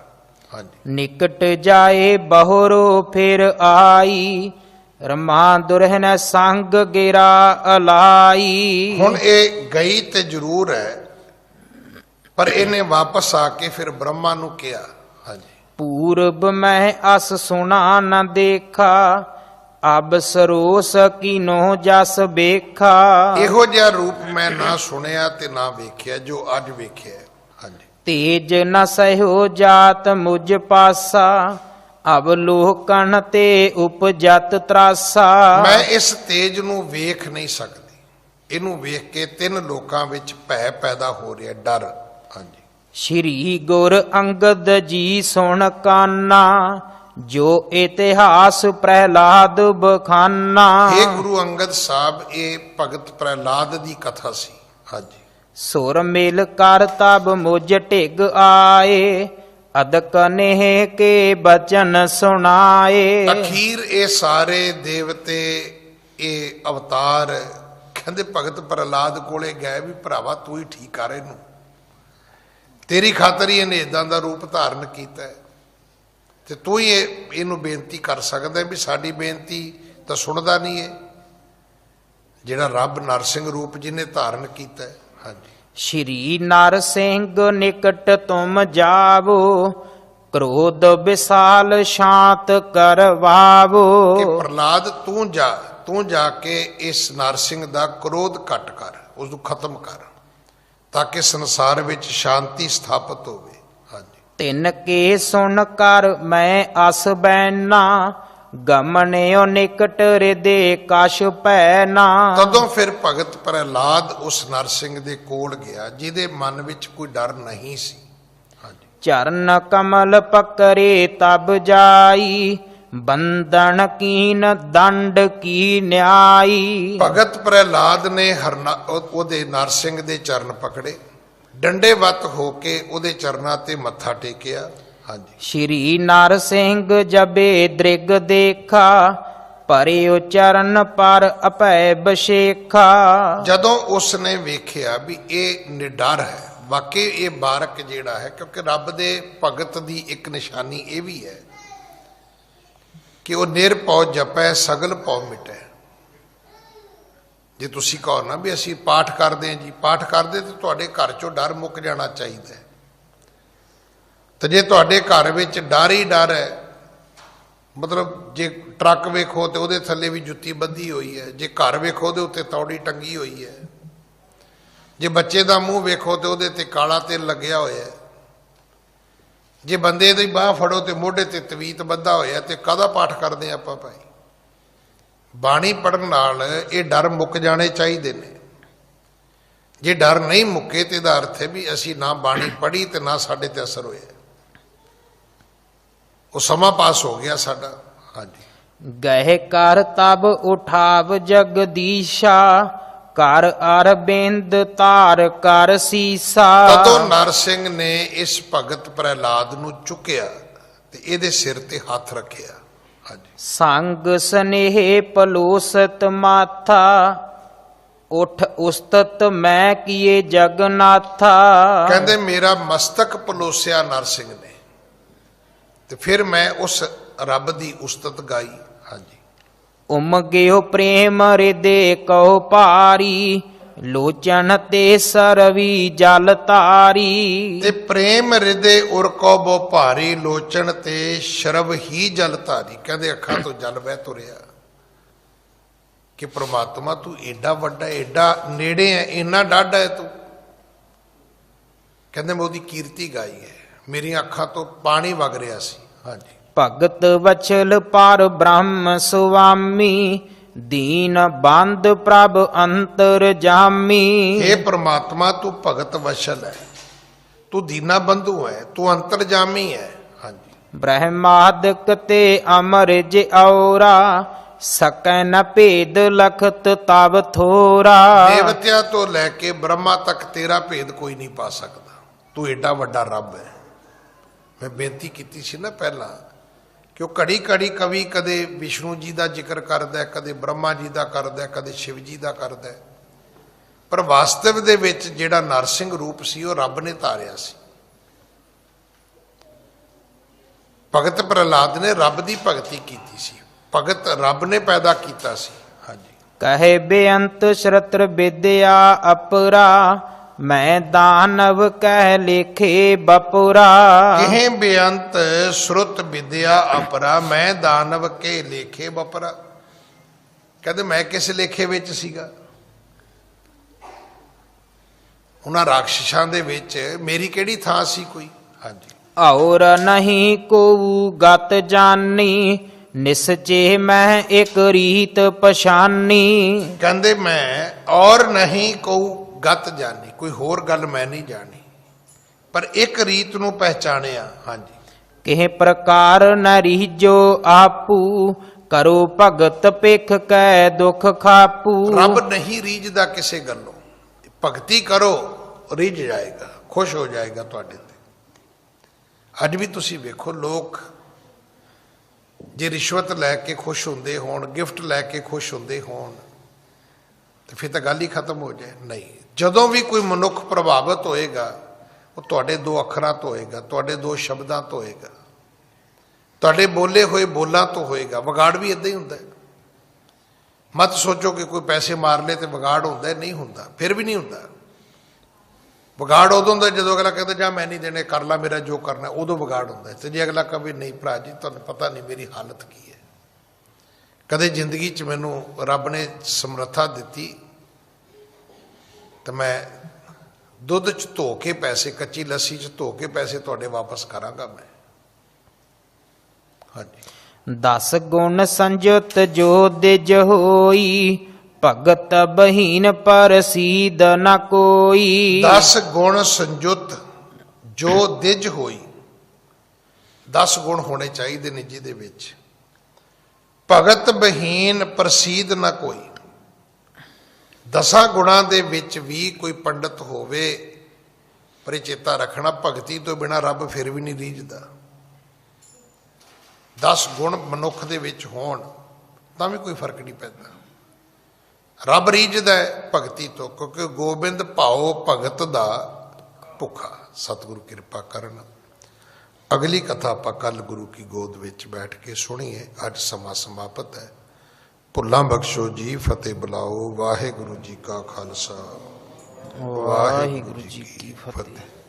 ਹਾਂਜੀ। ਨਿਕਟ ਜਾਏ ਬਹੁਰੋ ਫਿਰ ਆਈ, ਰਮਾ ਦੁਰਹਿਨ ਸੰਗ ਗਿਰਾ ਅਲਾਈ। ਹੁਣ ਇਹ ਗਈ ਤੇ ਜ਼ਰੂਰ ਹੈ, ਪਰ ਇਹਨੇ ਵਾਪਸ ਆ ਕੇ ਫਿਰ ਬ੍ਰਹਮਾ ਨੂੰ ਕਿਹਾ। ਹਾਂਜੀ। ਪੂਰਬ ਮੈਂ ਅਸ ਸੁਣਾ ਨ ਦੇਖਾ, ਅਬ ਸਰੋਸ ਕੀਨੋ ਜਸ ਵੇਖਾ। ਇਹੋ ਜਿਹਾ ਰੂਪ ਮੈਂ ਨਾ ਸੁਣਿਆ ਤੇ ਨਾ ਵੇਖਿਆ ਜੋ ਅੱਜ ਵੇਖਿਆ। ਹਾਂਜੀ। ਤੇਜ ਨ ਸਹਿਓ ਜਾਤ ਮੁਝ ਪਾਸਾ, ਅਬ ਲੋਕਨ ਤੇ ਉਪਜਤ ਤਰਾਸਾ। ਮੈਂ ਇਸ ਤੇਜ ਨੂੰ ਵੇਖ ਨਹੀਂ ਸਕਦੀ, ਇਹਨੂੰ ਵੇਖ ਕੇ ਤਿੰਨ ਲੋਕਾਂ ਵਿੱਚ ਭੈ ਪੈਦਾ ਹੋ ਰਿਹਾ, ਡਰ। ਹਾਂਜੀ। ਸ਼੍ਰੀ ਗੁਰ ਅੰਗਦ ਜੀ ਸੁਣ ਕਾਨਾ, ਜੋ ਇਤਿਹਾਸ ਪ੍ਰਹਿਲਾਦ ਬਖਾਨਾ। ਇਹ ਗੁਰੂ ਅੰਗਦ ਸਾਹਿਬ, ਇਹ ਭਗਤ ਪ੍ਰਹਿਲਾਦ ਦੀ ਕਥਾ ਸੀ। ਹਾਂਜੀ। ਸੁਰ ਮਿਲ ਕਰ ਤਬ ਮੁਝ ਢਿਗ ਆਏ, ਅਦਕ ਨੇਹ ਕੇ ਬਚਨ ਸੁਣਾਏ। ਅਖੀਰ ਇਹ ਸਾਰੇ ਦੇਵਤੇ, ਇਹ ਅਵਤਾਰ ਕਹਿੰਦੇ ਭਗਤ ਪ੍ਰਹਿਲਾਦ ਕੋਲੇ ਗਏ ਵੀ ਭਰਾਵਾ ਤੂੰ ਹੀ ਠੀਕ ਕਰ ਇਹਨੂੰ, ਤੇਰੀ ਖਾਤਰ ਹੀ ਇਹਨੇ ਇਦਾਂ ਦਾ ਰੂਪ ਧਾਰਨ ਕੀਤਾ ਹੈ, ਤੇ ਤੂੰ ਹੀ ਇਹਨੂੰ ਬੇਨਤੀ ਕਰ ਸਕਦਾ ਵੀ ਸਾਡੀ ਬੇਨਤੀ ਤਾਂ ਸੁਣਦਾ ਨਹੀਂ ਹੈ, ਜਿਹੜਾ ਰੱਬ ਨਰਸਿੰਘ ਰੂਪ ਜਿਹਨੇ ਧਾਰਨ ਕੀਤਾ ਹੈ। ਹਾਂਜੀ। ਸ਼੍ਰੀ ਨਰ ਸਿੰਘ ਨਿਕਟ ਤੁਮ ਜਾਵੋ, ਕ੍ਰੋਧ ਵਿਸਾਲ ਸ਼ਾਂਤ ਕਰਵਾਵੋ। ਕਿ ਪ੍ਰਹਲਾਦ ਤੂੰ ਜਾ ਕੇ ਇਸ ਨਰਸਿੰਘ ਦਾ ਕ੍ਰੋਧ ਘੱਟ ਕਰ, ਉਸ ਨੂੰ ਖਤਮ ਕਰ, ਤਾਂ ਕਿ ਸੰਸਾਰ ਵਿੱਚ ਸ਼ਾਂਤੀ ਸਥਾਪਿਤ ਹੋਵੇ। ਹਾਂਜੀ। ਤਿੰਨ ਕੇ ਸੁਣ ਕਰ ਮੈਂ ਅਸ ਬੈਨਾ, ਗਮਨਿਓ ਨਿਕਟ ਰਿਦੇ ਕਛ ਭੈ ਨਾ। ਤਦੋਂ ਫਿਰ ਭਗਤ ਪ੍ਰਹਿਲਾਦ ਉਸ ਨਰਸਿੰਘ ਦੇ ਕੋਲ ਗਿਆ ਜਿਹਦੇ ਮਨ ਵਿੱਚ ਕੋਈ ਡਰ ਨਹੀਂ ਸੀ। ਹਾਂਜੀ। ਚਰਨ ਕਮਲ ਪਕਰੇ ਤਬ ਜਾਈ, ਬੰਧਨ ਕੀਨ ਦੰਡ ਕੀ ਨਿਆਈ। ਭਗਤ ਪ੍ਰਹਿਲਾਦ ਨੇ ਉਹਦੇ ਨਰਸਿੰਘ ਦੇ ਚਰਨ ਪਕੜੇ, ਡੰਡੇਵਤ ਹੋ ਕੇ ਉਹਦੇ ਚਰਨਾਂ ਤੇ ਮੱਥਾ ਟੇਕਿਆ। ਹਾਂਜੀ। ਸ਼੍ਰੀ ਨਰ ਸਿੰਘ ਜਬੇ ਦ੍ਰਿਗ ਦੇਖਾ, ਪਰਿਓ ਚਰਨ ਪਰ ਅਭੈ ਬਸ਼ੇਖਾ। ਜਦੋਂ ਉਸ ਨੇ ਵੇਖਿਆ ਵੀ ਇਹ ਨਿਡਰ ਹੈ, ਵਾਕਈ ਇਹ ਬਾਰਕ ਜਿਹੜਾ ਹੈ, ਕਿਉਂਕਿ ਰੱਬ ਦੇ ਭਗਤ ਦੀ ਇੱਕ ਨਿਸ਼ਾਨੀ ਇਹ ਵੀ ਹੈ ਕਿ ਉਹ ਨਿਰਭਉ ਜਪੈ ਸਗਲ ਭਉ ਮਿਟੈ। ਜੇ ਤੁਸੀਂ ਕਹੋ ਨਾ ਵੀ ਅਸੀਂ ਪਾਠ ਕਰਦੇ ਹਾਂ ਜੀ, ਪਾਠ ਕਰਦੇ ਤੇ ਤੁਹਾਡੇ ਘਰ ਚੋਂ ਡਰ ਮੁੱਕ ਜਾਣਾ ਚਾਹੀਦਾ। ਤੇ ਜੇ ਤੁਹਾਡੇ ਘਰ ਵਿੱਚ ਡਰ ਹੀ ਡਰ ਹੈ, ਮਤਲਬ ਜੇ ਟਰੱਕ ਵੇਖੋ ਤੇ ਉਹਦੇ ਥੱਲੇ ਵੀ ਜੁੱਤੀ ਬੱਧੀ ਹੋਈ ਹੈ, ਜੇ ਘਰ ਵੇਖੋ ਉਹਦੇ ਉੱਤੇ ਤੌੜੀ ਟੰਗੀ ਹੋਈ ਹੈ, ਜੇ ਬੱਚੇ ਦਾ ਮੂੰਹ ਵੇਖੋ ਤੇ ਉਹਦੇ ਤੇ ਕਾਲਾ ਤੇਲ ਲੱਗਿਆ ਹੋਇਆ ਹੈ, ਜੇ ਬੰਦੇ ਦੀ ਬਾਹ ਫੜੋ ਤੇ ਮੋਢੇ ਤੇ ਤਵੀਤ ਬੱਧਾ ਹੋਇਆ, ਤੇ ਕਾਹਦਾ ਪਾਠ ਕਰਦੇ ਆਪਾਂ ਭਾਈ? ਬਾਣੀ ਪੜ੍ਹਨ ਨਾਲ ਇਹ ਡਰ ਮੁੱਕ ਜਾਣੇ ਚਾਹੀਦੇ ਨੇ। ਜੇ ਡਰ ਨਹੀਂ ਮੁੱਕੇ ਤੇ ਇਹਦਾ ਅਰਥ ਹੈ ਵੀ ਅਸੀਂ ਨਾ ਬਾਣੀ ਪੜ੍ਹੀ ਤੇ ਨਾ ਸਾਡੇ ਤੇ ਅਸਰ ਹੋਇਆ, ਉਹ ਸਮਾਂ ਪਾਸ ਹੋ ਗਿਆ ਸਾਡਾ। ਹਾਂਜੀ। ਗਹਿ ਕਰ ਤਬ ਉਠਾਵ ਜਗਦੀਸ਼ਾ, ਕਰ ਅਰਬਿੰਦ ਤਾਰ ਕਰ ਸੀਸਾ। ਤਦੋਂ ਨਰਸਿੰਘ ਨੇ ਇਸ ਭਗਤ ਪ੍ਰਹਿਲਾਦ ਨੂੰ ਚੁੱਕਿਆ ਤੇ ਇਹਦੇ ਸਿਰ ਤੇ ਹੱਥ ਰੱਖਿਆ। ਹਾਂਜੀ। ਸੰਗ ਸਨੇਹ ਪਲੋਸਤ ਮਾਥਾ, ਉਠ ਉਸਤਤ ਮੈਂ ਕੀਏ ਜਗਨਾਥਾ। ਕਹਿੰਦੇ ਮੇਰਾ ਮਸਤਕ ਪਲੋਸਿਆ ਨਰਸਿੰਘ ਨੇ, ਤੇ ਫਿਰ ਮੈਂ ਉਸ ਰੱਬ ਦੀ ਉਸਤਤ ਗਾਈ। ਹਾਂਜੀ। ਉਮਗਿਓ ਪ੍ਰੇਮ ਹਿਰਦੇ ਕਉ ਭਾਰੀ, ਲੋਚਨ ਤੇ ਸਰਵੀ ਜਲ ਤਾਰੀ। ਤੇ ਪ੍ਰੇਮ ਹਿਰਦੇ ਉਰ ਕੋ ਬੋ ਭਾਰੀ, ਲੋਚਨ ਤੇ ਸ਼ਰਵ ਹੀ ਜਲ ਧਾਰੀ। ਕਹਿੰਦੇ ਅੱਖਾਂ ਤੋਂ ਜਲ ਵਹਿ ਤੁਰਿਆ ਕਿ ਪ੍ਰਮਾਤਮਾ ਤੂੰ ਏਡਾ ਵੱਡਾ, ਏਡਾ ਨੇੜੇ ਹੈ, ਇੰਨਾ ਡਾਢਾ ਹੈ ਤੂੰ। ਕਹਿੰਦੇ ਮੈਂ ਉਹਦੀ ਕੀਰਤੀ ਗਾਈ ਹੈ, ਮੇਰੀਆਂ ਅੱਖਾਂ ਤੋਂ ਪਾਣੀ ਵਗ ਰਿਹਾ ਸੀ। ਹਾਂਜੀ। ਭਗਤ ਵਛਲ ਪਰ ਬ੍ਰਹਮ ਸੁਆਮੀ ਦੀਨ ਬੰਦ ਪ੍ਰਭ ਅੰਤਰ ਜਾਮੀ। हे ਪ੍ਰਮਾਤਮਾ ਤੂੰ ਭਗਤ ਵਸ਼ਲ ਹੈ, ਤੂੰ ਦੀਨਾ ਬੰਧੂ ਹੈ, ਤੂੰ ਅੰਤਰਜਾਮੀ ਹੈ। ਹਾਂਜੀ। ਬ੍ਰਹਮਾਦਿਕ ਤੇ ਅਮਰ ਜੇ ਔਰਾ ਸਕੈ ਨ ਭੇਦ ਲਖਤ ਤਬ ਥੋਰਾ। ਦੇਵਤਿਆਂ ਤੋਂ ਲੈ ਕੇ ਬ੍ਰਹਮਾ ਤੱਕ ਤੇਰਾ ਭੇਦ ਕੋਈ ਨਹੀਂ ਪਾ ਸਕਦਾ, ਤੂੰ ਏਡਾ ਵੱਡਾ ਰੱਬ ਹੈ। ਮੈਂ ਬੇਨਤੀ ਕੀਤੀ ਸੀ ਨਾ ਪਹਿਲਾਂ ਕਿ ਉਹ ਘੜੀ ਘੜੀ ਕਵੀ ਕਦੇ ਵਿਸ਼ਨੂੰ ਜੀ ਦਾ ਜ਼ਿਕਰ ਕਰਦਾ, ਕਦੇ ਬ੍ਰਹਮਾ ਜੀ ਦਾ ਕਰਦਾ, ਕਦੇ ਸ਼ਿਵ ਜੀ ਦਾ ਕਰਦਾ, ਪਰ ਵਾਸਤਵ ਦੇ ਵਿੱਚ ਜਿਹੜਾ ਨਰਸਿੰਘ ਰੂਪ ਸੀ ਉਹ ਰੱਬ ਨੇ ਧਾਰਿਆ ਸੀ। ਭਗਤ ਪ੍ਰਹਲਾਦ ਨੇ ਰੱਬ ਦੀ ਭਗਤੀ ਕੀਤੀ ਸੀ, ਭਗਤ ਰੱਬ ਨੇ ਪੈਦਾ ਕੀਤਾ ਸੀ। ਹਾਂਜੀ। ਕਹੇ ਬੇਅੰਤ ਸ਼ਰਤਰ ਵਿਦਿਆ ਅਪਰਾ ਮੈਂ ਦਾਨਵ ਕਹਿ ਲੇਖੇ ਬਪੁਰਾ। ਕਹੇ ਬੇਅੰਤ ਸ਼ਰੁਤ ਵਿਦਿਆ ਅਪਰਾ ਮੈਂ ਦਾਨਵ ਕੇ ਲੇਖੇ ਬਪੁਰਾ। ਕਹਿੰਦੇ ਮੈਂ ਕਿਸ ਲੇਖੇ ਵਿੱਚ ਸੀਗਾ? ਉਹਨਾਂ ਰਾਖਸ਼ਾਂ ਦੇ ਵਿੱਚ ਮੇਰੀ ਕਿਹੜੀ ਥਾਂ ਸੀ ਕੋਈ? ਹਾਂਜੀ। ਔਰ ਨਹੀਂ ਕੋ ਗਤ ਜਾਨੀ ਨਿਸਚੇ ਮੈਂ ਇੱਕ ਰੀਤ ਪਛਾਨੀ। ਕਹਿੰਦੇ ਮੈਂ ਔਰ ਨਹੀਂ ਕੋ ਗਤ ਜਾਣੀ, ਕੋਈ ਹੋਰ ਗੱਲ ਮੈਂ ਨਹੀਂ ਜਾਣੀ, ਪਰ ਇੱਕ ਰੀਤ ਨੂੰ ਪਹਿਚਾਣਿਆ। ਹਾਂਜੀ। ਕਿਹ ਪ੍ਰਕਾਰ ਨ ਰੀਜੋ ਆਪੂ ਕਰੋ ਭਗਤ ਪਿਖ ਕੈ ਦੁਖ ਖਾਪੂ। ਰੱਬ ਨਹੀਂ ਰੀਝਦਾ ਕਿਸੇ ਗੱਲੋਂ, ਭਗਤੀ ਕਰੋ ਰੀਝ ਜਾਏਗਾ, ਖੁਸ਼ ਹੋ ਜਾਏਗਾ ਤੁਹਾਡੇ ਤੇ। ਅੱਜ ਵੀ ਤੁਸੀਂ ਵੇਖੋ ਲੋਕ ਜੇ ਰਿਸ਼ਵਤ ਲੈ ਕੇ ਖੁਸ਼ ਹੁੰਦੇ ਹੋਣ, ਗਿਫਟ ਲੈ ਕੇ ਖੁਸ਼ ਹੁੰਦੇ ਹੋਣ, ਤੇ ਫਿਰ ਤਾਂ ਗੱਲ ਹੀ ਖਤਮ ਹੋ ਜਾਏ। ਨਹੀਂ, ਜਦੋਂ ਵੀ ਕੋਈ ਮਨੁੱਖ ਪ੍ਰਭਾਵਿਤ ਹੋਏਗਾ ਉਹ ਤੁਹਾਡੇ ਦੋ ਅੱਖਰਾਂ ਤੋਂ ਹੋਏਗਾ, ਤੁਹਾਡੇ ਦੋ ਸ਼ਬਦਾਂ ਤੋਂ ਹੋਏਗਾ, ਤੁਹਾਡੇ ਬੋਲੇ ਹੋਏ ਬੋਲਾਂ ਤੋਂ ਹੋਏਗਾ। ਵਿਗਾੜ ਵੀ ਇਦਾਂ ਹੀ ਹੁੰਦਾ। ਮਤ ਸੋਚੋ ਕਿ ਕੋਈ ਪੈਸੇ ਮਾਰ ਲੇ ਤੇ ਵਿਗਾੜ ਹੁੰਦਾ, ਨਹੀਂ ਹੁੰਦਾ, ਫਿਰ ਵੀ ਨਹੀਂ ਹੁੰਦਾ। ਵਿਗਾੜ ਉਦੋਂ ਹੁੰਦਾ ਜਦੋਂ ਅਗਲਾ ਕਹਿੰਦਾ ਜਾਂ ਮੈਂ ਨਹੀਂ ਦੇਣੇ, ਕਰ ਲਾ ਮੇਰਾ ਜੋ ਕਰਨਾ, ਉਦੋਂ ਵਿਗਾੜ ਹੁੰਦਾ। ਤੇ ਜੇ ਅਗਲਾ ਕਹੇ ਨਹੀਂ ਭਰਾ ਜੀ ਤੁਹਾਨੂੰ ਪਤਾ ਨਹੀਂ ਮੇਰੀ ਹਾਲਤ ਕੀ ਹੈ। ਕਦੇ ਜ਼ਿੰਦਗੀ 'ਚ ਮੈਨੂੰ ਰੱਬ ਨੇ ਸਮਰੱਥਾ ਦਿੱਤੀ ਤੇ ਮੈਂ ਦੁੱਧ 'ਚ ਧੋ ਕੇ ਪੈਸੇ, ਕੱਚੀ ਲੱਸੀ 'ਚ ਧੋ ਕੇ ਪੈਸੇ ਤੁਹਾਡੇ ਵਾਪਸ ਕਰਾਂਗਾ ਮੈਂ। ਹਾਂਜੀ। 10 ਗੁਣ ਸੰਜੁਤ ਜੋ ਦਿਜ ਹੋਈ ਭਗਤ ਬਹੀਨ ਪਰਸੀਦ ਨ ਕੋਈ। 10 ਗੁਣ ਸੰਜੁਤ ਜੋ ਦਿਜ ਹੋਈ, 10 ਗੁਣ ਹੋਣੇ ਚਾਹੀਦੇ ਨੇ ਜਿਹਦੇ ਵਿੱਚ। ਭਗਤ ਬਹੀਨ ਪ੍ਰਸੀਦ ਨਾ ਕੋਈ। 10 ਗੁਣਾਂ ਦੇ ਵਿੱਚ ਵੀ ਕੋਈ ਪੰਡਤ ਹੋਵੇ, ਪਰ ਇਹ ਚੇਤਾ ਰੱਖਣਾ ਭਗਤੀ ਤੋਂ ਬਿਨਾਂ ਰੱਬ ਫਿਰ ਵੀ ਨਹੀਂ ਰੀਝਦਾ। 10 ਗੁਣ ਮਨੁੱਖ ਦੇ ਵਿੱਚ ਹੋਣ ਤਾਂ ਵੀ ਕੋਈ ਫਰਕ ਨਹੀਂ ਪੈਂਦਾ। ਰੱਬ ਰੀਝਦਾ ਹੈ ਭਗਤੀ ਤੋਂ, ਕਿਉਂਕਿ ਗੋਬਿੰਦ ਭਾਉ ਭਗਤ ਦਾ ਭੁੱਖਾ। ਸਤਿਗੁਰੂ ਕਿਰਪਾ ਕਰਨ। ਅਗਲੀ ਕਥਾ ਆਪਾਂ ਕੱਲ ਗੁਰੂ ਕੀ ਗੋਦ ਵਿੱਚ ਬੈਠ ਕੇ ਸੁਣੀਏ। ਅੱਜ ਸਮਾਂ ਸਮਾਪਤ ਹੈ। ਭੁੱਲਾਂ ਬਖਸ਼ੋ ਜੀ, ਫਤਿਹ ਬੁਲਾਓ। ਵਾਹਿਗੁਰੂ ਜੀ ਕਾ ਖਾਲਸਾ, ਵਾਹਿਗੁਰੂ ਜੀ ਕੀ ਫਤਿਹ।